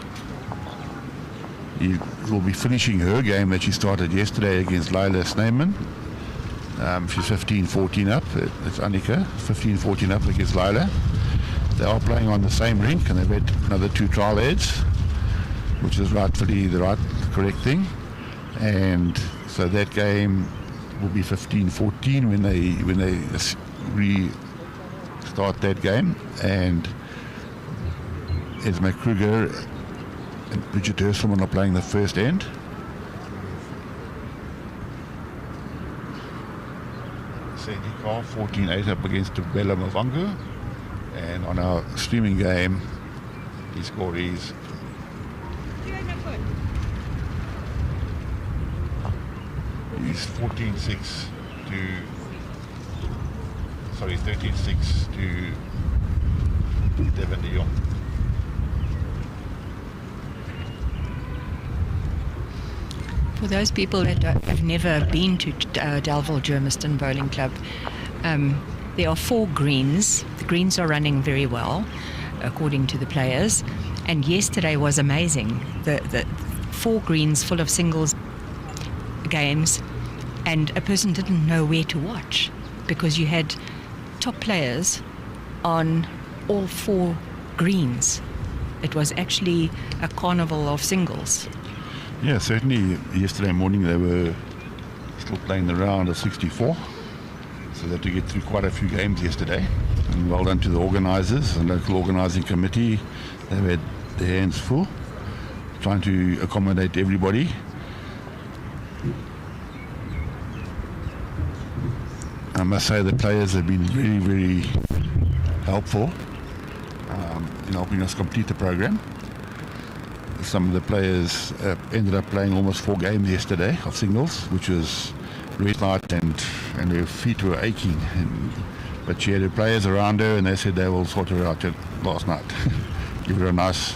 will be finishing her game that she started yesterday against Lila Snyman. She's 15-14 up. It's Annika, 15-14 up against Lila. They are playing on the same rink, and they've had another 2 trial heads, which is rightfully the correct thing. And so that game will be 15-14 when they restart that game. And Esme Kruger and Bridget Hurselman are playing the first end. Sandy Carr 14-8 up against Bella Mavangu. And on our streaming game, the score is 13-6 to Devon de Jong. For those people that have never been to Delville Germiston Bowling Club, there are 4 greens. The greens are running very well, according to the players. And yesterday was amazing. The 4 greens full of singles games, and a person didn't know where to watch because you had top players on all 4 greens. It was actually a carnival of singles. Yeah, certainly yesterday morning they were still playing the round of 64. So they had to get through quite a few games yesterday. And well done to the organisers and local organising committee. They've had their hands full, trying to accommodate everybody. I must say the players have been very, very helpful in helping us complete the program. Some of the players ended up playing almost 4 games yesterday of singles, which was red light, and her feet were aching. But she had her players around her, and they said they will sort her out last night. Give her a nice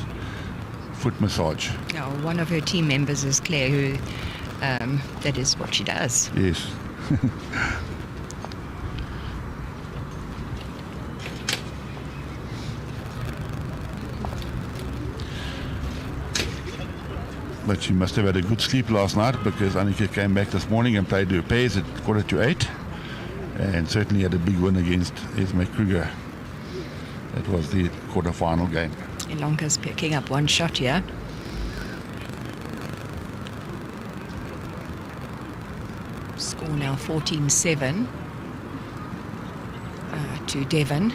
foot massage. Now, one of her team members is Claire, who that is what she does. Yes. But she must have had a good sleep last night, because Annika came back this morning and played her pairs at 7:45, and certainly had a big win against Esme Kruger. That was the quarterfinal game. Ilonka's picking up one shot here. Score now 14-7 to Devon.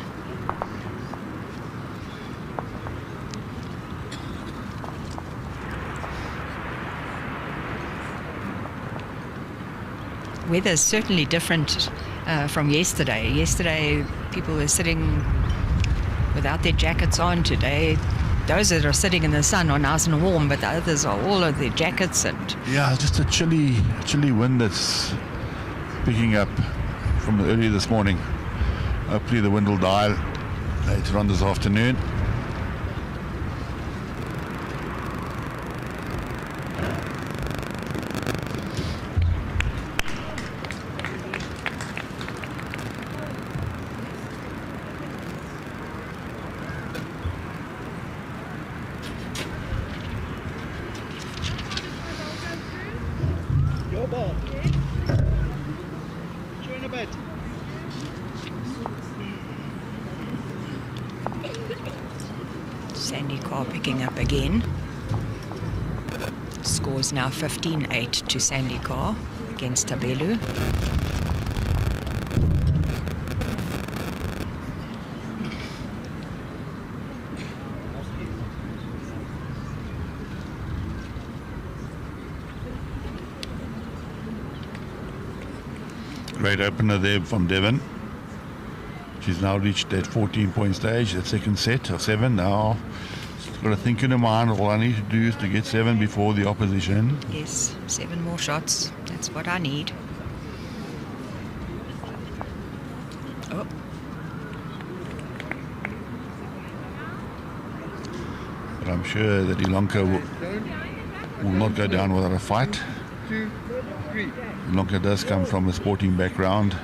Weather's certainly different from yesterday. Yesterday, people were sitting without their jackets on. Today, those that are sitting in the sun are nice and warm, but the others are all of their jackets and... Yeah, just a chilly wind that's picking up from early this morning. Hopefully the wind will die later on this afternoon. Your ball. Join a bit. Sandy Carr picking up again. Scores now 15-8 to Sandy Carr against Tabelu. Great opener there from Devon. She's now reached that 14-point stage, that second set of 7 now. She's got to think in her mind, all I need to do is to get 7 before the opposition. Yes, 7 more shots. That's what I need. Oh, But I'm sure that Ilonka will not go down without a fight. 2, 3. Ilonka does come from a sporting background.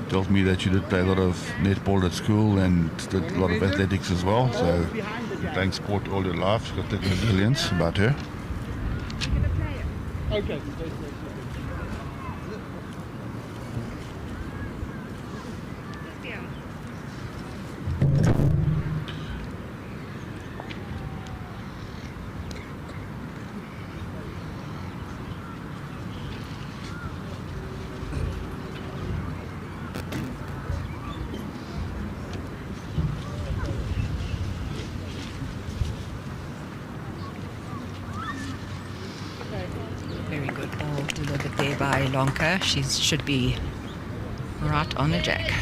Tells me that she did play a lot of netball at school and did a lot of athletics as well. So playing sport all her life, she's got that resilience about her. Okay. very good ball delivered there by Ilonka. She should be right on the jack.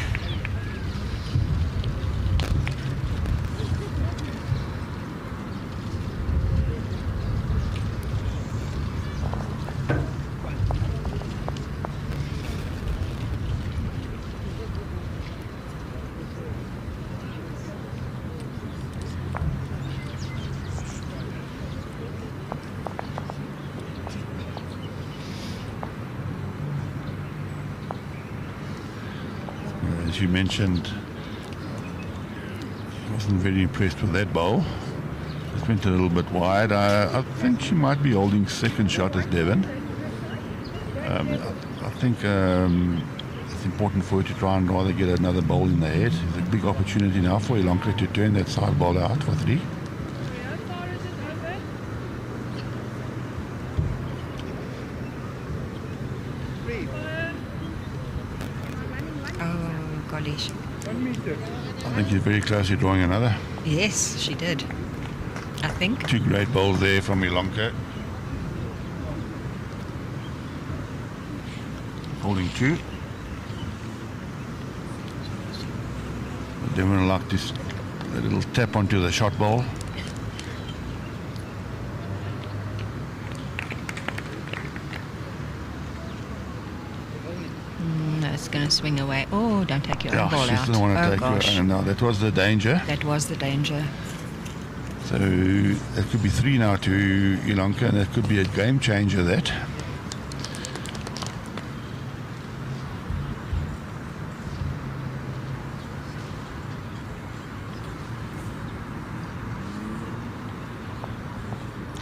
As you mentioned, I wasn't very impressed with that bowl. It went a little bit wide. I think she might be holding second shot as Devon. I think it's important for her to try and rather get another bowl in the head. It's a big opportunity now for Ilonka to turn that side ball out for 3. Oh, golly. 1 meter. I think she's very close to drawing another. Yes, she did. I think. 2 great bowls there from Ilonka. Holding 2. Devon like this, a little tap onto the shot ball. No, it's going to swing away. Oh, don't take your own ball she out. still want to Oh, take gosh. her. No, that was the danger. That was the danger. So that could be 3 now to Ilonka, and that could be a game changer. That.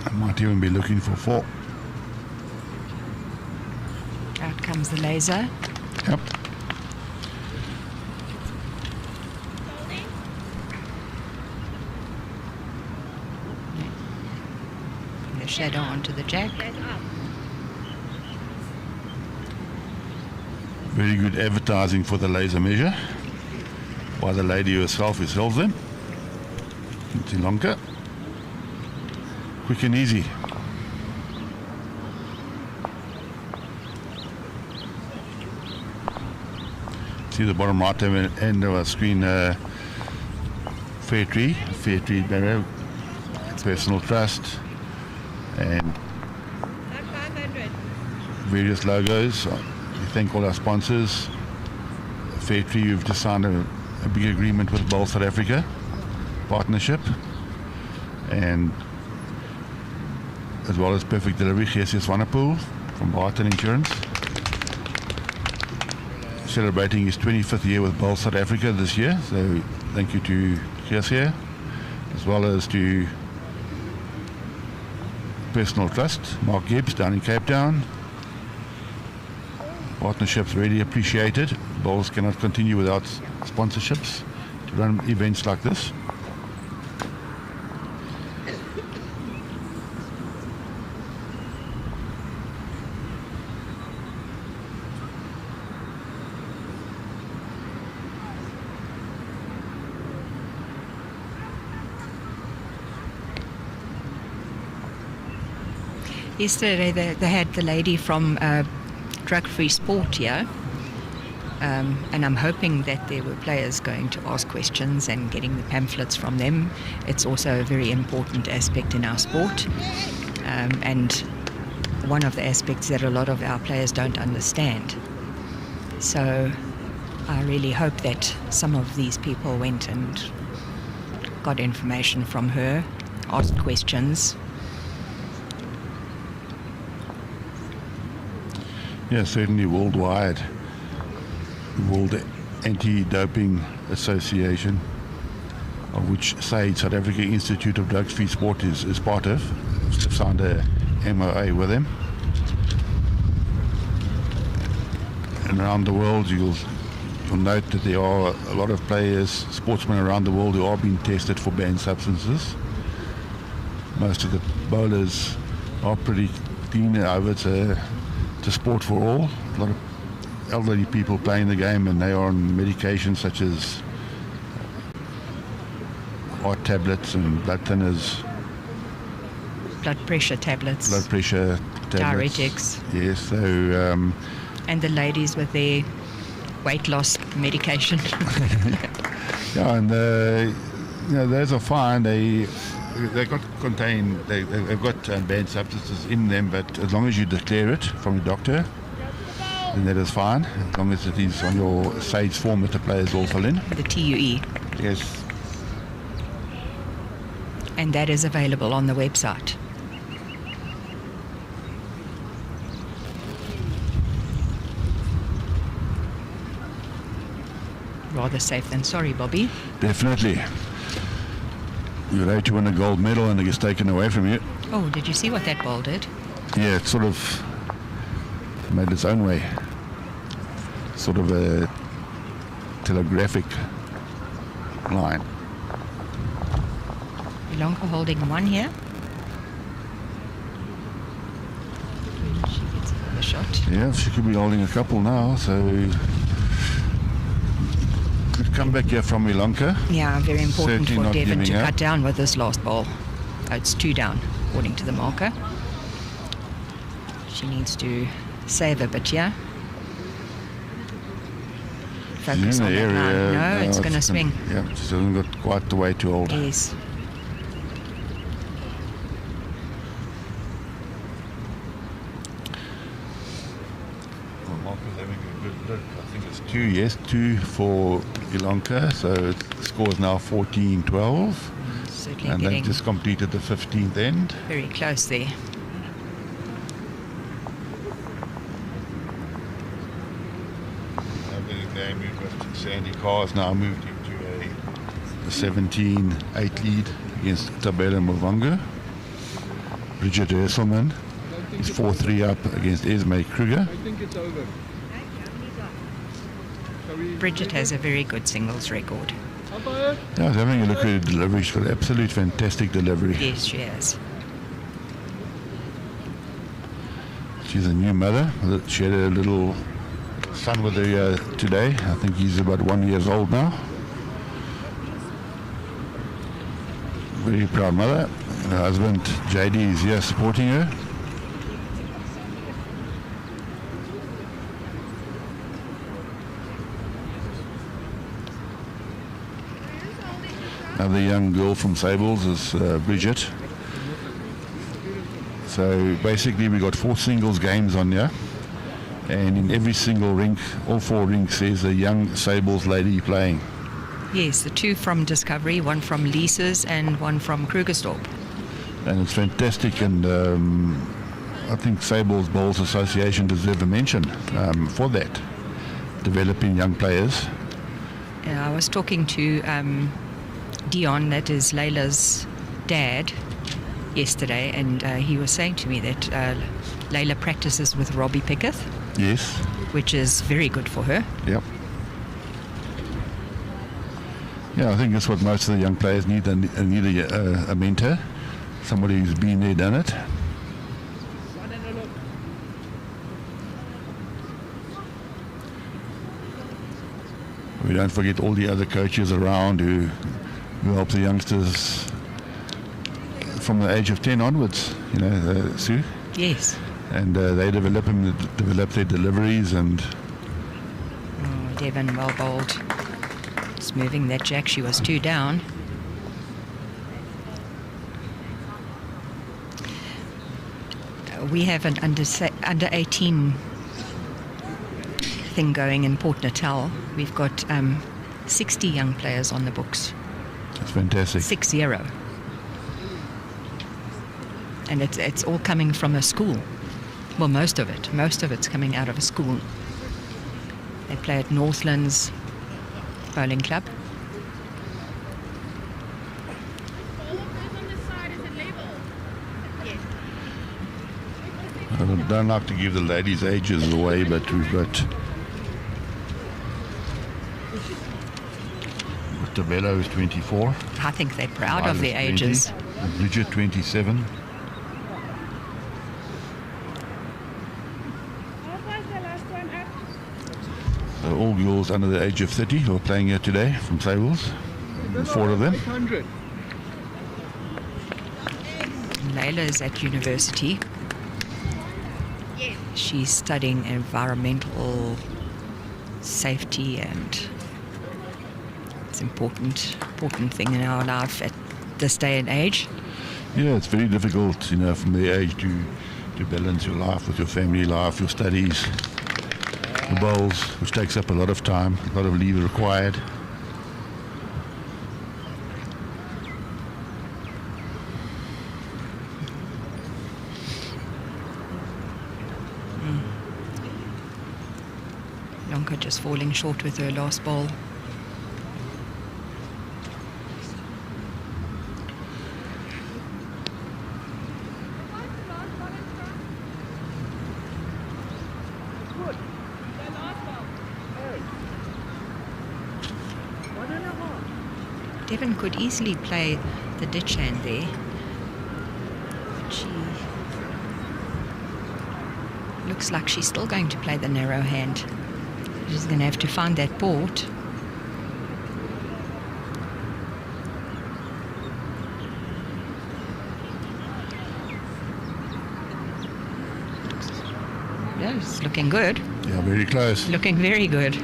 I might even be looking for 4. Out comes the laser. Yep. The shadow onto the jack. Very good advertising for the laser measure by the lady herself who sells them in Sri Lanka. Quick and easy. See the bottom right end of our screen, Fair Tree banner, personal trust, and various logos. We thank all our sponsors. Fair Tree, we've just signed a big agreement with Bowl South Africa partnership, and as well as Perfect Delivery, GCS Wannepoel from Barton Insurance. Celebrating his 25th year with Bowl South Africa this year, so thank you to GCS, as well as to Personal Trust, Mark Gibbs down in Cape Town. Partnerships really appreciated. Bowls cannot continue without sponsorships to run events like this. Yesterday they had the lady from Drug-Free Sport here, and I'm hoping that there were players going to ask questions and getting the pamphlets from them. It's also a very important aspect in our sport, and one of the aspects that a lot of our players don't understand. So I really hope that some of these people went and got information from her, asked questions. Yeah, certainly worldwide. World Anti-Doping Association, of which SAID, South Africa Institute of Drug-Free Sport, is part of. We've signed a MOA with them. And around the world, you'll note that there are a lot of players, sportsmen around the world who are being tested for banned substances. Most of the bowlers are pretty clean. It's a sport for all. A lot of elderly people playing the game, and they are on medications such as heart tablets and blood thinners, Blood pressure tablets, diuretics. Yes, so and the ladies with their weight loss medication. yeah, and those are fine. They've got banned substances in them, but as long as you declare it from your doctor, then that is fine. As long as it is on your SAIDS form that the players all fill in. The TUE. Yes. And that is available on the website. Rather safe than sorry, Bobby. Definitely. You're ready to win a gold medal and it gets taken away from you. Oh, did you see what that ball did? Yeah, it sort of made its own way. Sort of a telegraphic line. Ilonka holding one here. She gets another shot. Yeah, she could be holding a couple now, so good comeback here from Ilonka. Yeah, very important Certainly for not Devon to giving up. cut down with this last ball. Oh, it's 2 down, according to the marker. She needs to save a bit, yeah? Focus in on the that line. area. No, it's going to swing. Yeah, she hasn't got quite the way to hold. Yes. Well, Mark is having a good look. I think it's 2, yes, 2 for Ilonka. So the score is now 14-12. Certainly And getting they've just completed the 15th end. very close there. The game with Sandy Carr's now moved into a 17-8 lead against Tabela Muvanga. Bridget Hesselman is 4-3 up against Esme Kruger. I think it's over. Bridget has a very good singles record. Umpire? Yeah, I was having a look at her delivery. She's got absolute fantastic delivery. Yes, she has. She's a new mother. She had a little Son with her today. I think he's about 1 year old now. Very proud mother. And her husband JD is here supporting her. Another young girl from Sables is Bridget. So basically we got 4 singles games on here, and in every single rink, all 4 rinks, there's a young Sables lady playing. Yes, the 2 from Discovery, 1 from Lisa's and 1 from Krugersdorp. And it's fantastic, and I think Sables Bowls Association deserve a mention for that, developing young players. I was talking to Dion, that is Layla's dad, yesterday, and he was saying to me that Layla practices with Robbie Pickett. Yes. Which is very good for her. Yep. Yeah, I think that's what most of the young players need. They need a mentor, somebody who's been there, done it. We don't forget all the other coaches around who help the youngsters from the age of 10 onwards, you know, Sue. Yes. And they develop their deliveries and... Oh, Devon, well bowled. Just moving that jack, she was 2 down. We have an under 18 thing going in Port Natal. We've got 60 young players on the books. That's fantastic. 60. And it's all coming from a school. Well, most of it's coming out of a school. They play at Northlands Bowling Club. I don't like to give the ladies' ages away, but we've got Tabello is 24. I think they're proud Violet's of their 20, ages. and Bridget 27. So all girls under the age of 30 who are playing here today from Sables. 4 of them. 800. Layla is at university. She's studying environmental safety, and it's important thing in our life at this day and age. Yeah, it's very difficult, you know, from their age to balance your life with your family life, your studies, the bowls, which takes up a lot of time, a lot of leave required. Lonka just falling short with her last ball. Devon could easily play the ditch hand there. But she looks like she's still going to play the narrow hand. She's going to have to find that port. Yeah, it's looking good. Yeah, very close. Looking very good.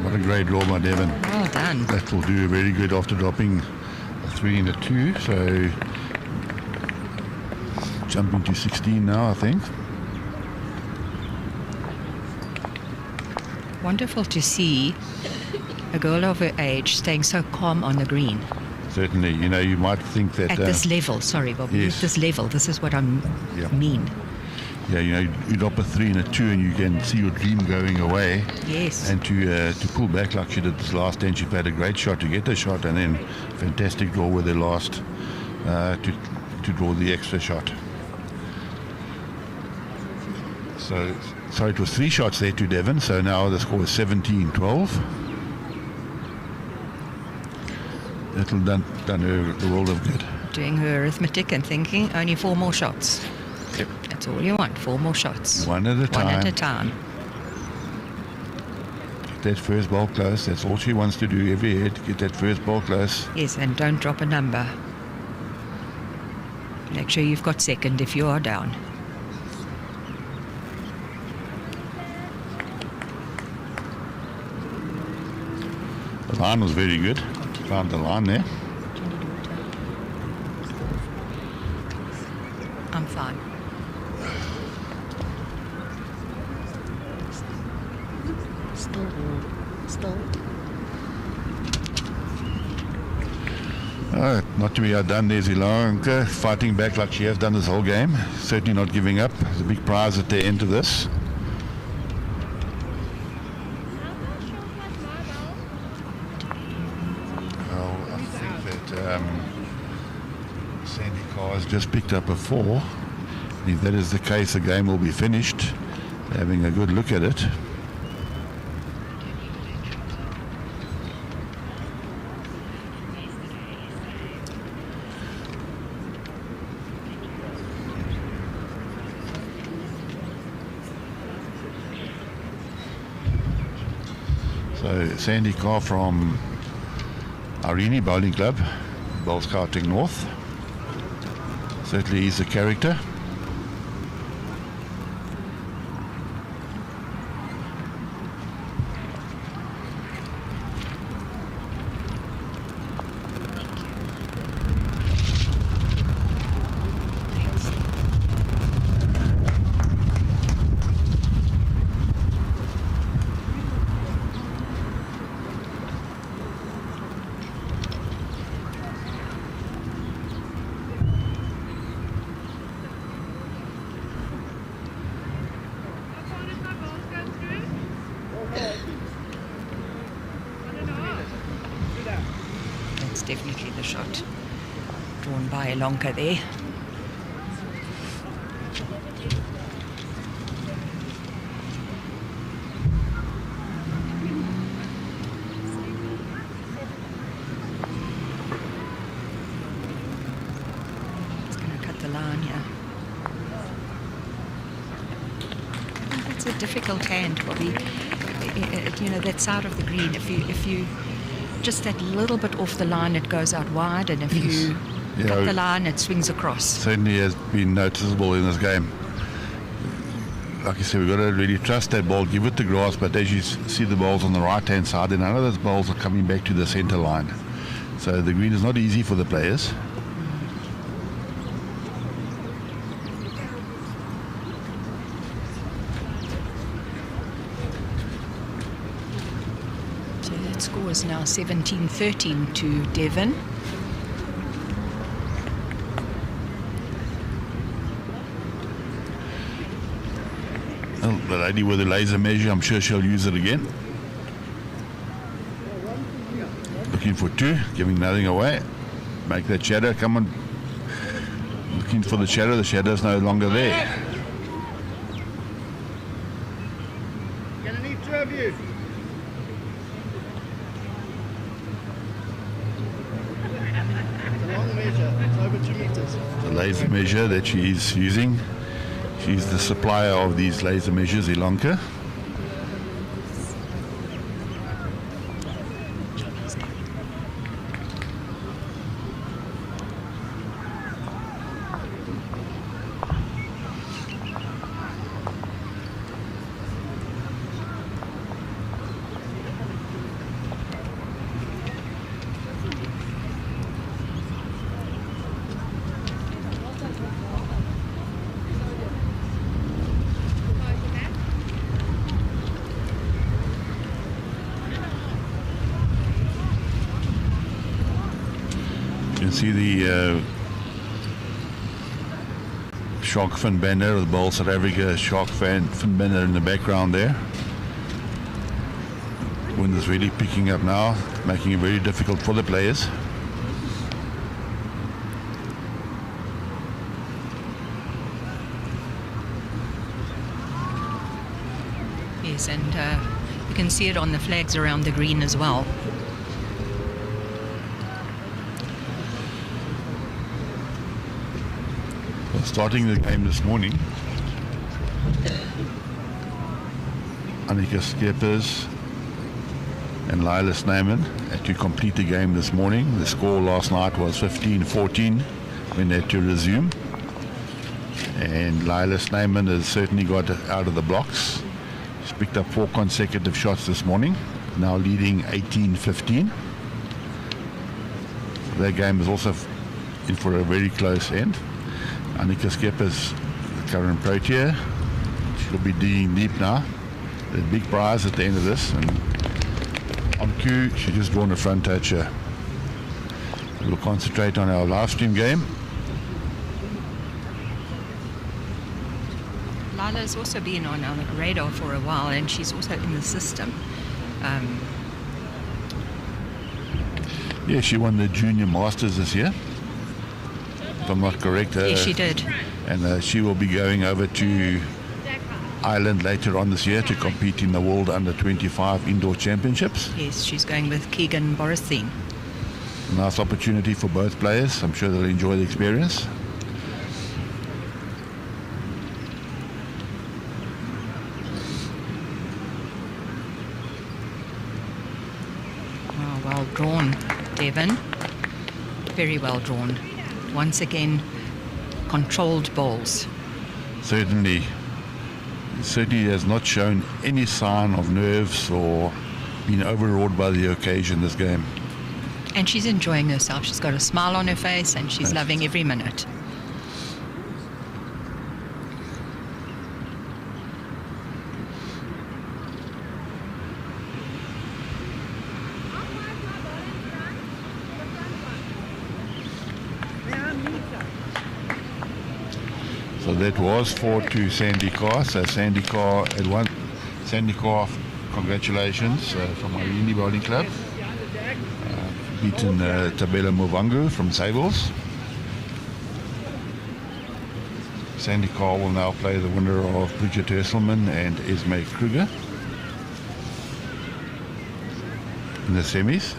What a great draw by Devon. Well done. That will do very good after dropping a 3 and a 2. So jumping to 16 now, I think. Wonderful to see a girl of her age staying so calm on the green. Certainly, you know, you might think that... At this level, sorry, Bobby. Yes. At this level, this is what I mean. Yeah, you know, you drop a 3 and a 2 and you can see your dream going away. Yes. And to pull back like she did this last end, she played a great shot to get the shot, and then fantastic draw with the last to draw the extra shot. So it was 3 shots there to Devon, so now the score is 17-12. That'll done her the world of good. Doing her arithmetic and thinking, only 4 more shots. Yep. That's all you want, 4 more shots. One at a time. One at a time. get that first ball close. That's all she wants to do every head, get that first ball close. Yes, and don't drop a number. Make sure you've got second if you are down. The line was very good. Found the line there. I'm fine. Still. Not to be outdone, there's Ilonka fighting back like she has done this whole game. Certainly not giving up. There's a big prize at the end of this. Well, I think that Sandy Carr has just picked up a 4. And if that is the case, the game will be finished. Having a good look at it. So Sandy Carr from Arini Bowling Club, Bowl Scouting North. Certainly he's a character. That's definitely the shot drawn by Ilonka there. It's going to cut the line here. It's a difficult hand, Bobby. You know, that side of the green, if you just that little bit off the line, it goes out wide, and if you cut the line, it swings across. Certainly has been noticeable in this game. Like I said, we've got to really trust that ball, give it the grass, but as you see the balls on the right-hand side, and none of those balls are coming back to the centre line. So the green is not easy for the players. Score is now 17-13 to Devon. Well, the lady with the laser measure, I'm sure she'll use it again. Looking for 2, giving nothing away. Make that shadow, come on. Looking for the shadow's no longer there. Gonna need 2 of you. It's over 2 meters. The laser measure that she is using. She's the supplier of these laser measures, Ilonka. You can see the shark fin banner, the Bowl South Africa shark fin banner in the background there. Wind is really picking up now, making it very difficult for the players. Yes, and you can see it on the flags around the green as well. Starting the game this morning, Annika Skeppers, and Lila Sneyman to complete the game this morning. The score last night was 15-14 when they had to resume. And Lila Sneyman has certainly got out of the blocks. She's picked up 4 consecutive shots this morning, now leading 18-15. Their game is also in for a very close end. Annika Skeppers, the current Protea, she'll be digging deep now. There's a big prize at the end of this, and on cue, she just drawn a front touch here. We'll concentrate on our live stream game. Lila's also been on our radar for a while, and she's also in the system. Yeah, she won the Junior Masters this year, if I'm not correct. Yes, she did. And she will be going over to Ireland later on this year to compete in the World Under-25 Indoor Championships. Yes, she's going with Keegan Borisine. Nice opportunity for both players. I'm sure they'll enjoy the experience. Oh, well drawn, Devon. Very well drawn. Once again, controlled bowls. Certainly has not shown any sign of nerves or been overawed by the occasion this game. And she's enjoying herself. She's got a smile on her face and she's loving every minute. So that was 4 to Sandy Carr. So Sandy Carr had won. Sandy Carr, congratulations from our Indie Bowling Club. Beaten Tabela Movangu from Sables. Sandy Carr will now play the winner of Bridget Hesselman and Esme Kruger in the semis.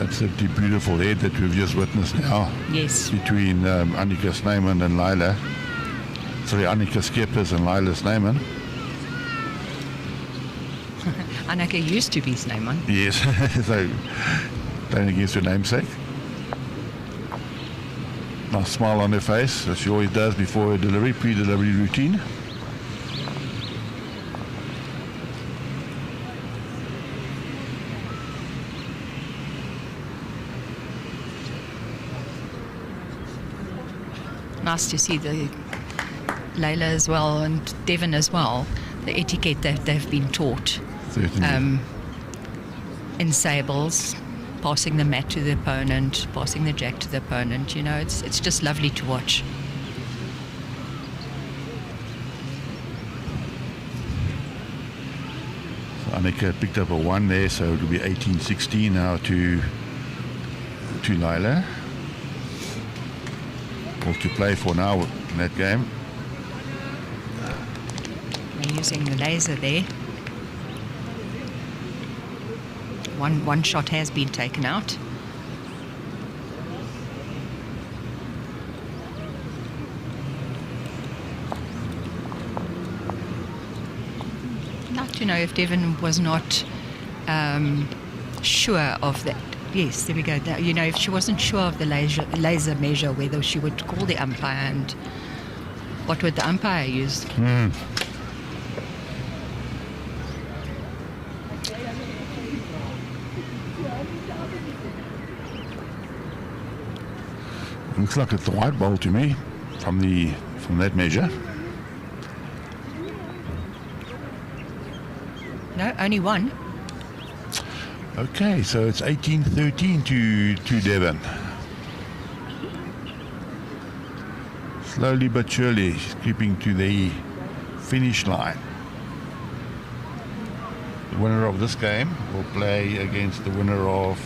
Absolutely beautiful head that we've just witnessed now. Yes. Between Annika Sneyman and Lila. Sorry, Annika Skeppers and Lila Sneyman. Annika used to be Sneyman. Yes. So, playing against her namesake. Nice smile on her face, as she always does before her delivery, pre-delivery routine. Nice to see the Layla as well and Devon as well, the etiquette that they've been taught. Certainly. In sables, passing the mat to the opponent, passing the jack to the opponent. You know, it's just lovely to watch. So Annika picked up a 1 there, so it'll be 18-16 now to Lila. All to play for now in that game. They're using the laser there. One shot has been taken out. I'd like to know if Devon was not sure of that. Yes, there we go. You know, if she wasn't sure of the laser measure, whether she would call the umpire and what would the umpire use? Looks like it's the white ball to me from that measure. No, only one. Okay, so it's 18-13 to Devon. Slowly but surely, she's creeping to the finish line. The winner of this game will play against the winner of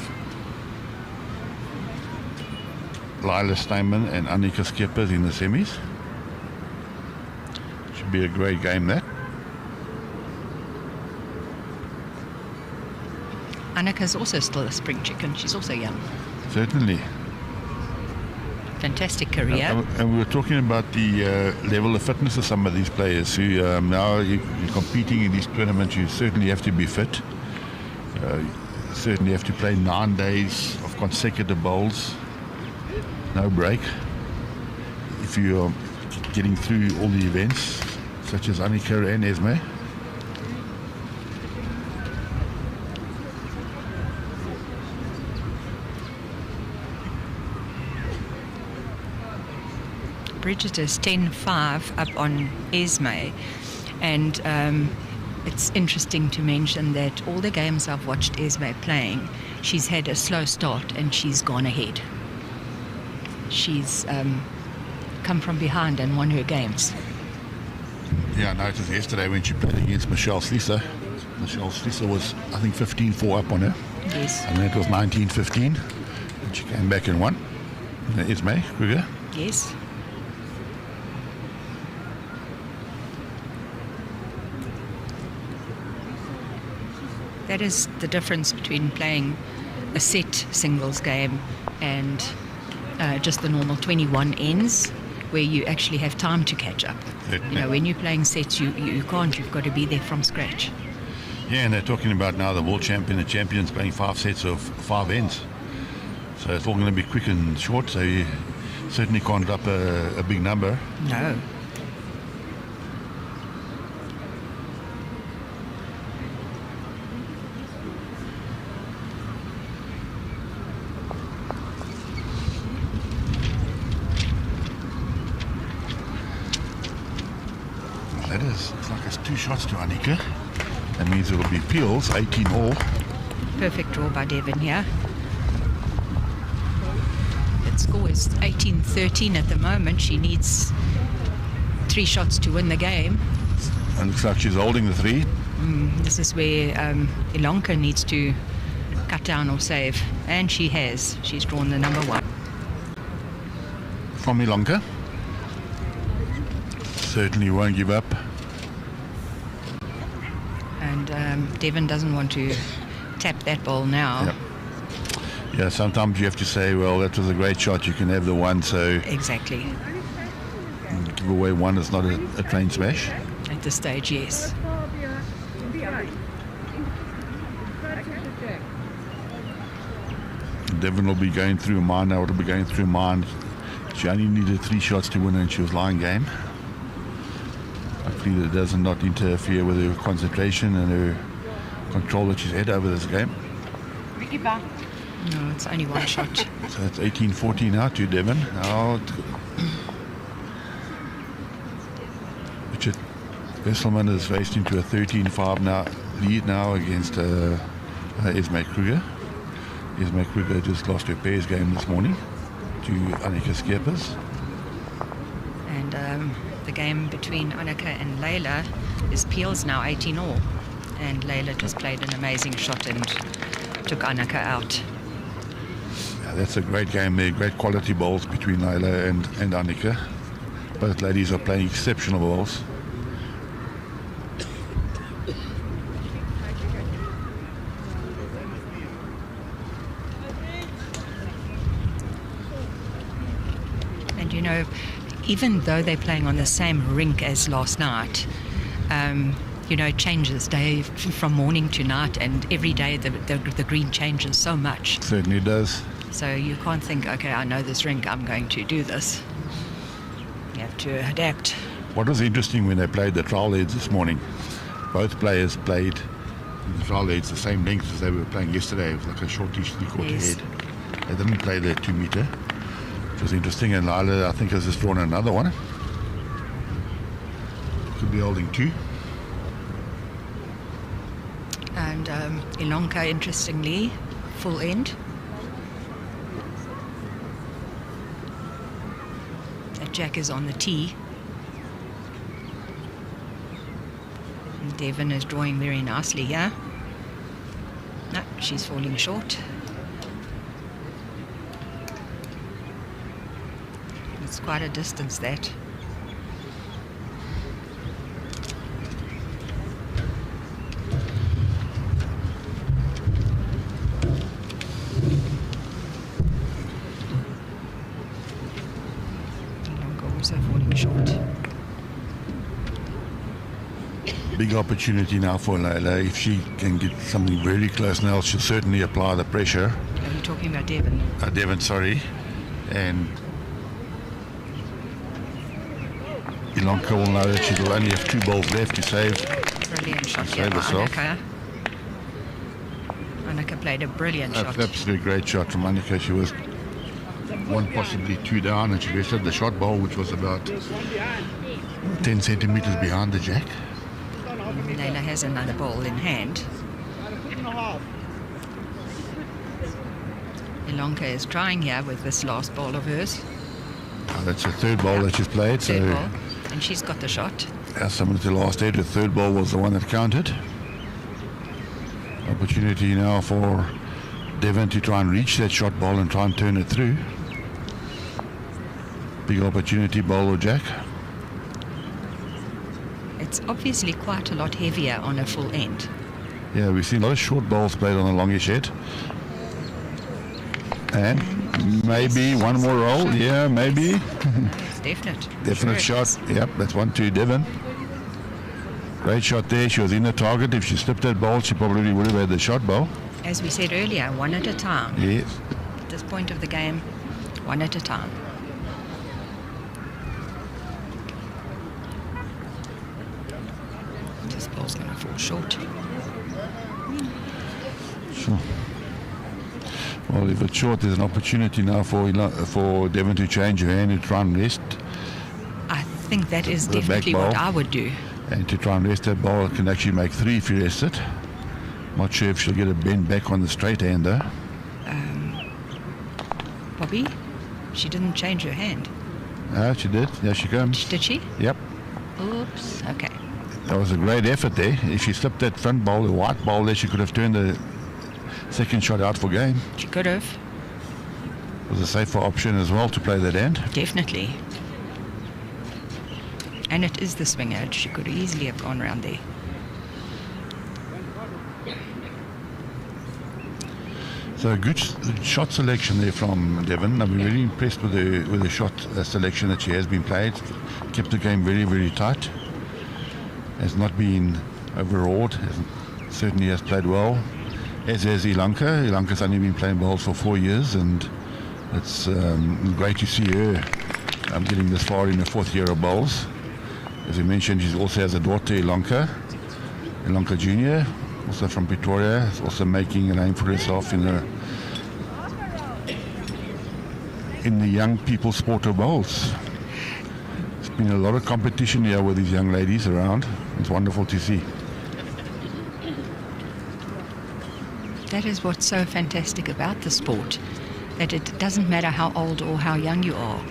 Lila Sneyman and Annika Skeppers in the semis. Should be a great game, that. Annika's also still a spring chicken. She's also young. Certainly. fantastic career. And we were talking about the level of fitness of some of these players who now you're competing in these tournaments. You certainly have to be fit. Certainly have to play 9 days of consecutive bowls, no break. If you're getting through all the events, such as Annika and Esme. Bridget is 10-5 up on Esme, and it's interesting to mention that all the games I've watched Esme playing, she's had a slow start and she's gone ahead. She's come from behind and won her games. Yeah, I noticed yesterday when she played against Michelle Slisser. Michelle Slisser was, I think, 15-4 up on her. Yes. And then it was 19-15. And she came back and won. Esme Kruger. Yes. That is the difference between playing a set singles game and just the normal 21 ends, where you actually have time to catch up. You know, when you're playing sets, you can't. You've got to be there from scratch. Yeah, and they're talking about now the world champion and champions playing 5 sets of 5 ends. So it's all going to be quick and short, so you certainly can't drop a big number. No. Looks like it's 2 shots to Annika. That means it'll be Peels, 18 all. Perfect draw by Devon here. That score is 18-13 at the moment. She needs 3 shots to win the game. And looks like she's holding the 3. This is where Ilonka needs to cut down or save. And she has. She's drawn the number 1. From Ilonka. Certainly won't give up. And Devon doesn't want to tap that ball now. Yep. Yeah, sometimes you have to say, well, that was a great shot, you can have the 1, so Exactly. give away 1 is not a train smash. At this stage, yes. Devon will be going through mine now, will be going through mine. She only needed 3 shots to win and she was lying game. Hopefully that does not interfere with her concentration and her control that she's had over this game. No, it's only 1 shot. So it's 18-14 now to Devon. Now Richard Wesselman has raced into a 13-5 now lead now against Esme Kruger. Esme Kruger just lost her pairs game this morning to Annika Skeppers. And the game between Annika and Layla is Peels now 18 all. And Layla just played an amazing shot and took Annika out. Yeah, that's a great game there. Great quality bowls between Layla and Annika. Both ladies are playing exceptional bowls. And you know, even though they're playing on the same rink as last night, you know, it changes day from morning to night, and every day the green changes so much. Certainly does. So you can't think, okay, I know this rink, I'm going to do this. You have to adapt. What was interesting when they played the trial heads this morning, both players played the trial heads the same length as they were playing yesterday. It was like a shortish 3/4 Yes. head. They didn't play the 2 meter, which was interesting. And Lila, I think, has just drawn another one. Could be holding 2. And Ilonka, interestingly, full end. That jack is on the tee. And Devon is drawing very nicely here. No, she's falling short. It's quite a distance, that. Big opportunity now for Leila. If she can get something very close now, she'll certainly apply the pressure. Are you talking about Devon? Devon, sorry. And Ilonka will know that she will only have 2 balls left to save. Brilliant shot Save here by herself. Annika. Annika played a brilliant shot. Absolutely great shot from Annika. She was 1, possibly 2 down, and she rested the shot ball, which was about 10 centimeters behind the jack. Leila has another ball in hand. Ilonka is trying here with this last ball of hers. That's the 3rd ball that she's played. Third So ball. And she's got the shot. as someone to the last edge, the 3rd ball was the one that counted. Opportunity now for Devon to try and reach that shot ball and try and turn it through. Big opportunity, ball or jack. It's obviously quite a lot heavier on a full end. Yeah, we've seen a lot of short balls played on the longish head. And maybe one more roll. Yeah, maybe. It's definite. Definite Sure shot. Yep, that's 1-2 Devon. Great shot there. She was in the target. If she slipped that ball, she probably would have had the shot ball. As we said earlier, one at a time. Yes. At this point of the game, one at a time. This ball's going to fall short. Sure. Well, if it's short, there's an opportunity now for Devon to change her hand and try and rest. I think that is The back definitely what ball. I would do. And to try and rest that ball, it can actually make 3 if you rest it. Not sure if she'll get a bend back on the straight hand though. Bobby, she didn't change her hand. Ah, she did. There she comes. Did she? Yep. Oops. Okay. That was a great effort there. If she slipped that front ball, the white ball there, she could have turned the second shot out for game. She could have. It was a safer option as well to play that hand. Definitely. And it is the swing edge. She could easily have gone around there. So good shot selection there from Devon. I've been really impressed with the shot selection that she has been played. Kept the game very, very tight. Has not been overawed. Certainly has played well. As has Ilonka. Ilonka's only been playing balls for 4 years, and it's great to see her getting this far in her 4th year of bowls. As you mentioned, she also has a daughter, Ilonka Jr., also from Pretoria, is also making a name for herself in the young people sport of bowls. There's been a lot of competition here with these young ladies around. It's wonderful to see. That is what's so fantastic about the sport, that it doesn't matter how old or how young you are.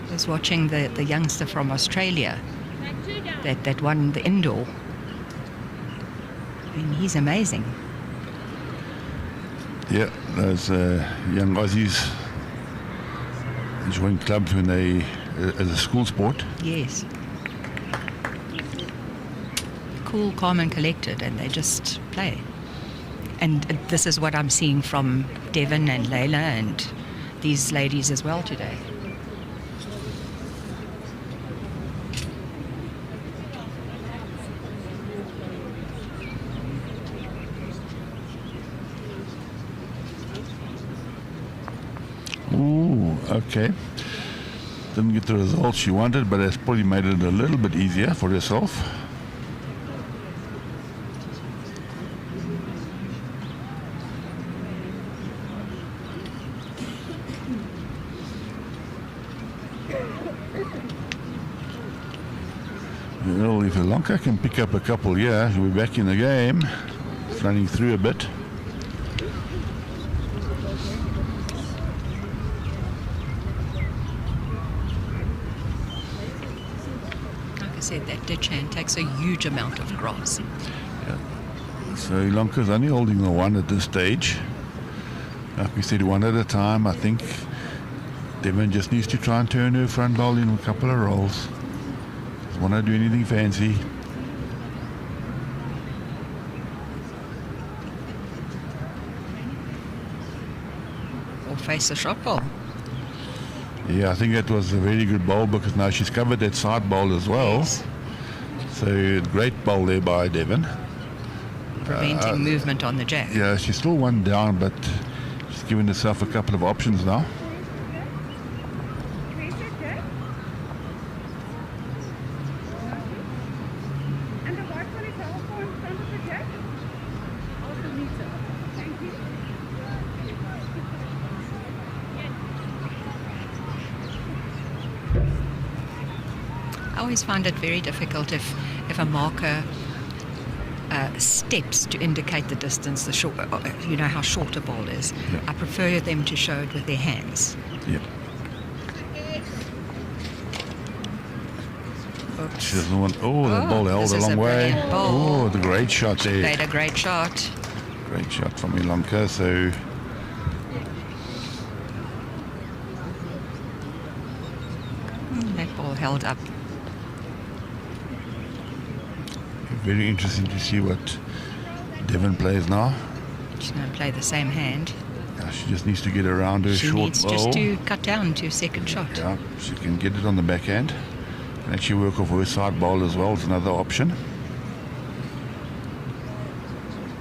I was watching the youngster from Australia that won the indoor. I mean, he's amazing. Yeah, those young Aussies join clubs when they, as a school sport. Yes. Cool, calm and collected, and they just play. And this is what I'm seeing from Devon and Leila and these ladies as well today. Ooh, okay. Didn't get the results she wanted, but it's probably made it a little bit easier for herself. Well, if Ilonka can pick up a couple here, she'll be back in the game. It's running through a bit. Like I said, that ditch hand takes a huge amount of grass. So Ilonka's only holding the one at this stage. Like we said, one at a time. I think Devon just needs to try and turn her front bowl in a couple of rolls. Doesn't want to do anything fancy. face a shot ball. Yeah, I think that was a very good bowl because now she's covered that side bowl as well. Yes. So great bowl there by Devon. Preventing movement on the jack. Yeah, she's still one down, but she's given herself a couple of options now. I always find it very difficult if a marker steps to indicate the distance, the short, you know how short a ball is. Yeah. I prefer them to show it with their hands. Yeah. Oops. She doesn't want. Oh, that ball held this a is long way. brilliant ball. Oh, the great shot there. Played a great shot. Great shot from Ilonka. So That ball held up. very interesting to see what Devon plays now. She's going to play the same hand. Yeah, she just needs to get around her She short needs bowl. just to cut down to second shot. Yeah, she can get it on the backhand. Can actually work off her side bowl as well. It's another option.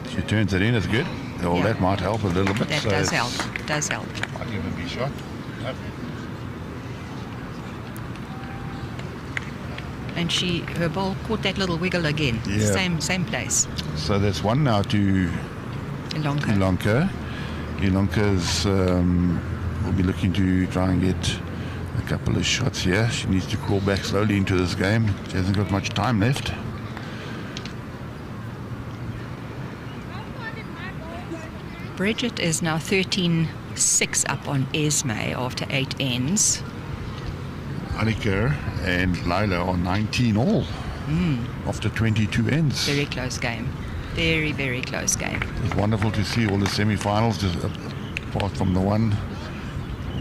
She turns it in. It's good. Well, Yeah. that might help a little bit. That so does it's- help. Does help. Might even be shot. Yep. And her ball caught that little wiggle again. Yeah. Same place. So that's one now to Ilonka. Ilonka. Ilonka's will be looking to try and get a couple of shots here. She needs to crawl back slowly into this game. She hasn't got much time left. Bridget is now 13-6 up on Esme after 8 ends. Annika and Lila are 19 all after 22 ends. Very close game. Very, very close game. It's wonderful to see all the semi-finals, just apart from the one.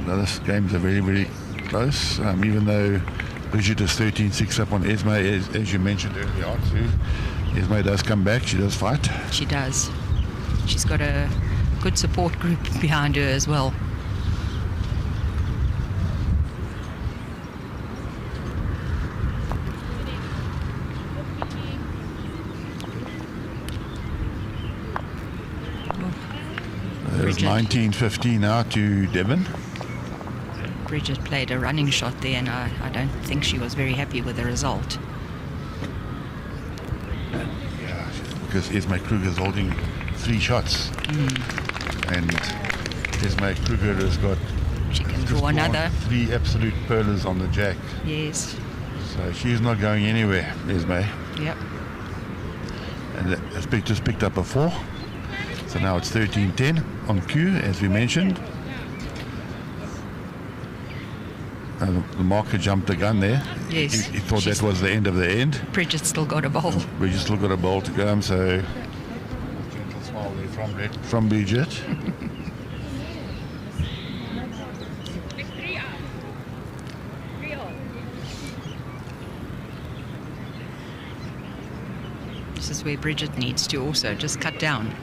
The other games are very, very close. Even though Bridget is 13-6 up on Esme, as you mentioned earlier on too. Esme does come back. She does fight. She does. She's got a good support group behind her as well. There's Bridget. 19-15 now to Devon. Bridget played a running shot there, and I don't think she was very happy with the result. Yeah, because Esme Kruger is holding 3 shots. And Esme Kruger has got She can just draw drawn another. 3 absolute pearlers on the jack. Yes. So she's not going anywhere, Esme. Yep. And it's just picked up a 4. So now it's 13-10 on Q, as we mentioned. The marker jumped the gun there. Yes. He thought She's- that was the end of the end. Bridget's still got a ball. We just still got a ball to go, so gentle smile there from Bridget. This is where Bridget needs to also just cut down.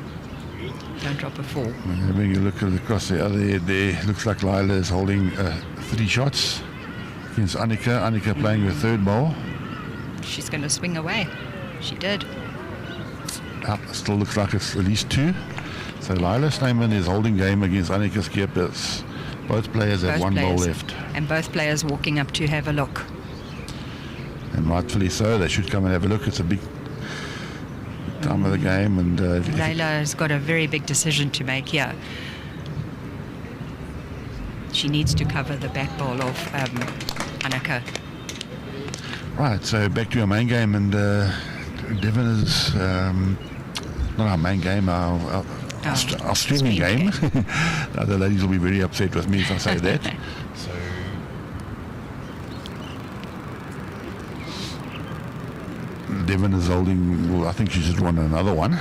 Don't drop a 4. Having a look across the other end there, looks like Lila is holding 3 shots against Annika. Annika playing her 3rd ball. She's going to swing away. She did. Still looks like it's at least 2. So Lila Snyman is holding game against Annika Skeepers. Both players have Both 1 ball players. left. And both players walking up to have a look. And rightfully so, they should come and have a look. It's a big time of the game. And Layla has got a very big decision to make here. She needs to cover the back ball of Annika. right, so back to our main game. And Devon is not our main game, our streaming game. The other ladies will be very upset with me if I say that. So Devon is holding, well, I think she just won another one.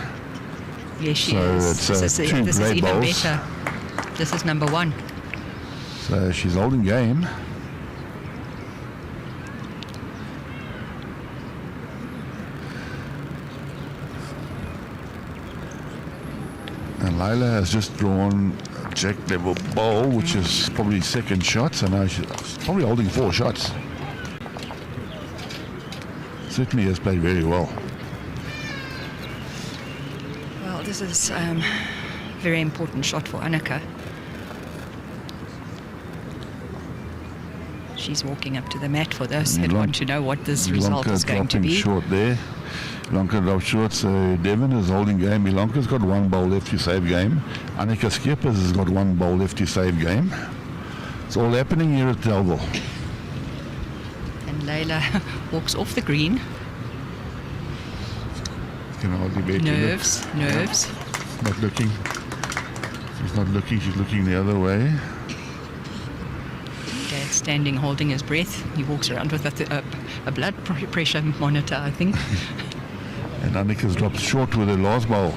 Yes, she So is. it's, This is 2 this is great even bowls. better. This is number 1. So she's holding game. And Lila has just drawn exact level bowl, which is probably second shot. So now she's probably holding 4 shots. Certainly has played very well. Well, this is a very important shot for Annika. She's walking up to the mat for this and want to know what this result is going to be. Short there. Ilonka dropped short, so Devon is holding game. Ilonka's got 1 bowl left to save game. Annika Skeepers has got 1 bowl left to save game. It's all happening here at Delville. And Leila walks off the green. Can hardly bear to look. Nerves. Not looking. She's not looking, she's looking the other way. Dad standing holding his breath. He walks around with a blood pressure monitor, I think. And Annika's dropped short with her last bowl.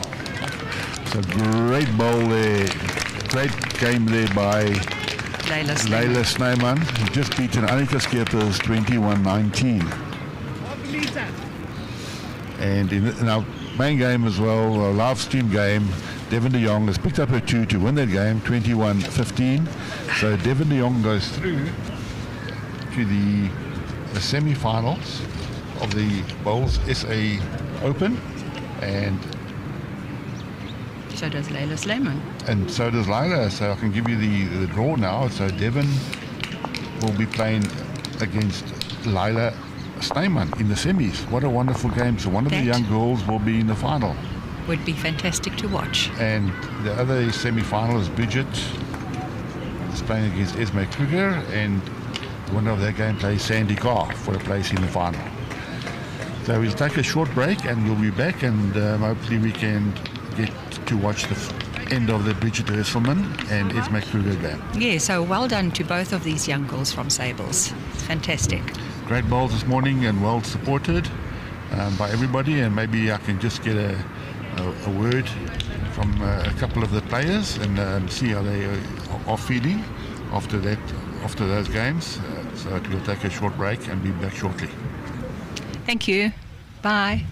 So great bowl there. Great game there by Leila Snyman, who just beaten Annika Skeepers 21-19. And in our main game as well, our live stream game, Devon de Jong has picked up her 2 to win that game, 21-15. So Devon de Jong goes through to the semi-finals of the Bowls SA Open, and so does Leila Slayman. And so does Leila. So I can give you the draw now. So Devon will be playing against Leila Snyman in the semis. What a wonderful game. So one of the young girls will be in the final. Would be fantastic to watch. And the other semi-final is Bridget is playing against Esme Kruger, and the winner of that game plays Sandy Carr for a place in the final. So we'll take a short break and we'll be back, and hopefully we can get to watch the end of the Bridget Hesselman and Esme Kruger game. Yeah, so well done to both of these young girls from Sables. Fantastic. Great bowls this morning and well supported by everybody, and maybe I can just get a word from a couple of the players and see how they are feeling after those games. So we'll take a short break and be back shortly. Thank you. Bye.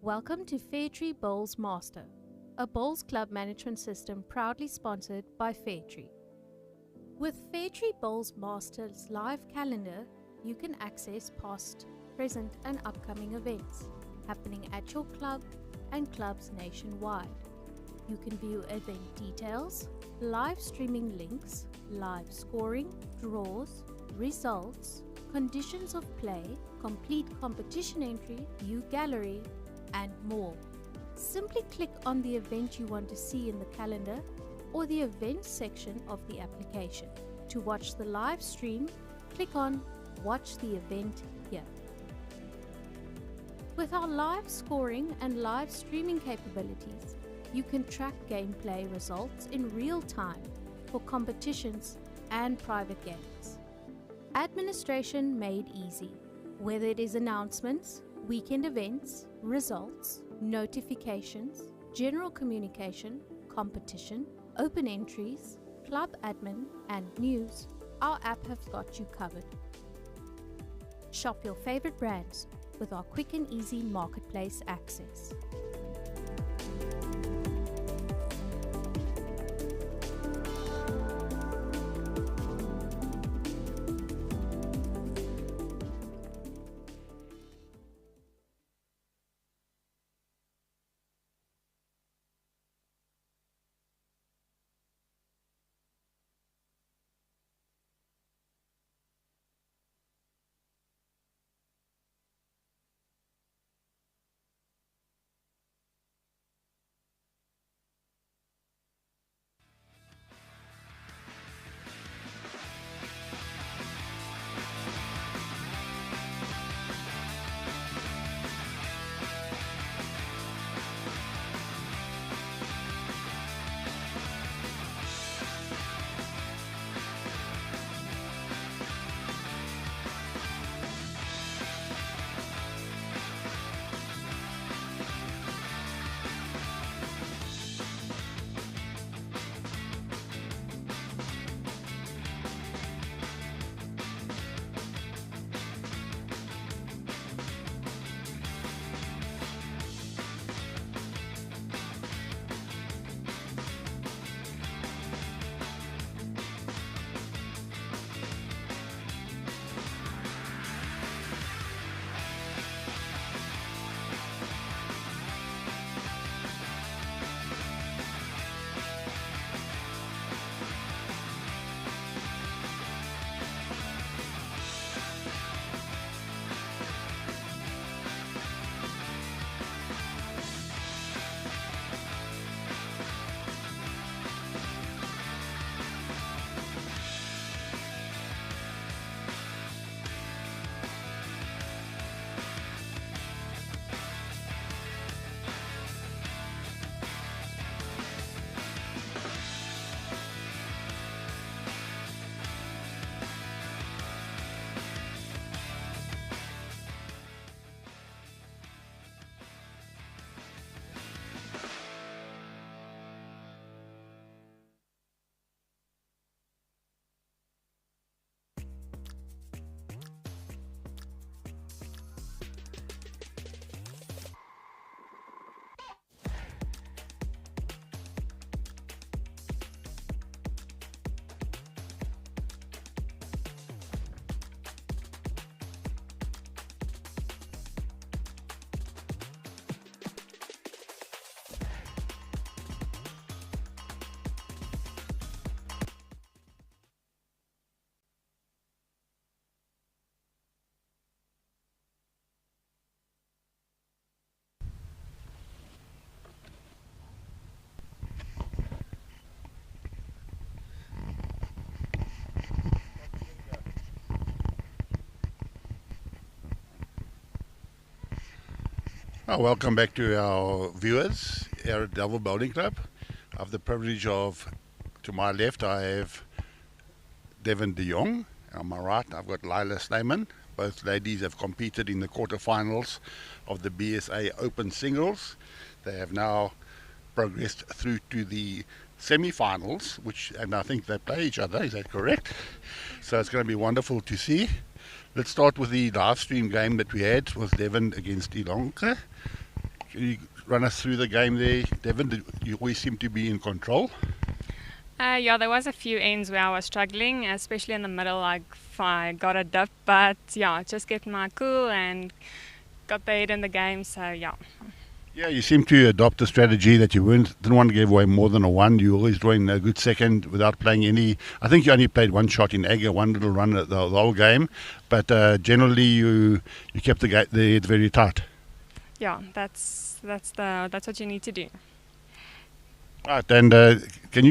Welcome to Fairtree Bowls Master, a bowls club management system proudly sponsored by Fairtree. With Fairtree Bowls Master's live calendar, you can access past, present and upcoming events happening at your club and clubs nationwide. You can view event details, live streaming links, live scoring, draws, results, conditions of play, complete competition entry, view gallery, and more. Simply click on the event you want to see in the calendar or the events section of the application. To watch the live stream, click on Watch the event here. With our live scoring and live streaming capabilities, you can track gameplay results in real time for competitions and private games. Administration made easy, whether it is announcements, weekend events, results, notifications, general communication, competition, open entries, club admin, and news, our app has got you covered. Shop your favorite brands with our quick and easy marketplace access. Welcome back to our viewers here at Delville Bowling Club. I have the privilege of, to my left, I have Devin de Jong. On my right, I've got Lila Slayman. Both ladies have competed in the quarterfinals of the BSA Open Singles. They have now progressed through to the semi-finals, and I think they play each other. Is that correct? So it's going to be wonderful to see. Let's start with the live stream game that we had. It was Devin against Ilonka. Can you run us through the game there, Devin? You always seem to be in control. Yeah, there was a few ends where I was struggling, especially in the middle. I got a dip, but yeah, just kept my cool and got the head in the game. So yeah. Yeah, you seem to adopt the strategy that you didn't want to give away more than a one. You always drawing a good second without playing any. I think you only played one shot in Aga, one little run the whole game, but generally you kept the head very tight. Yeah, that's what you need to do. Right, and can you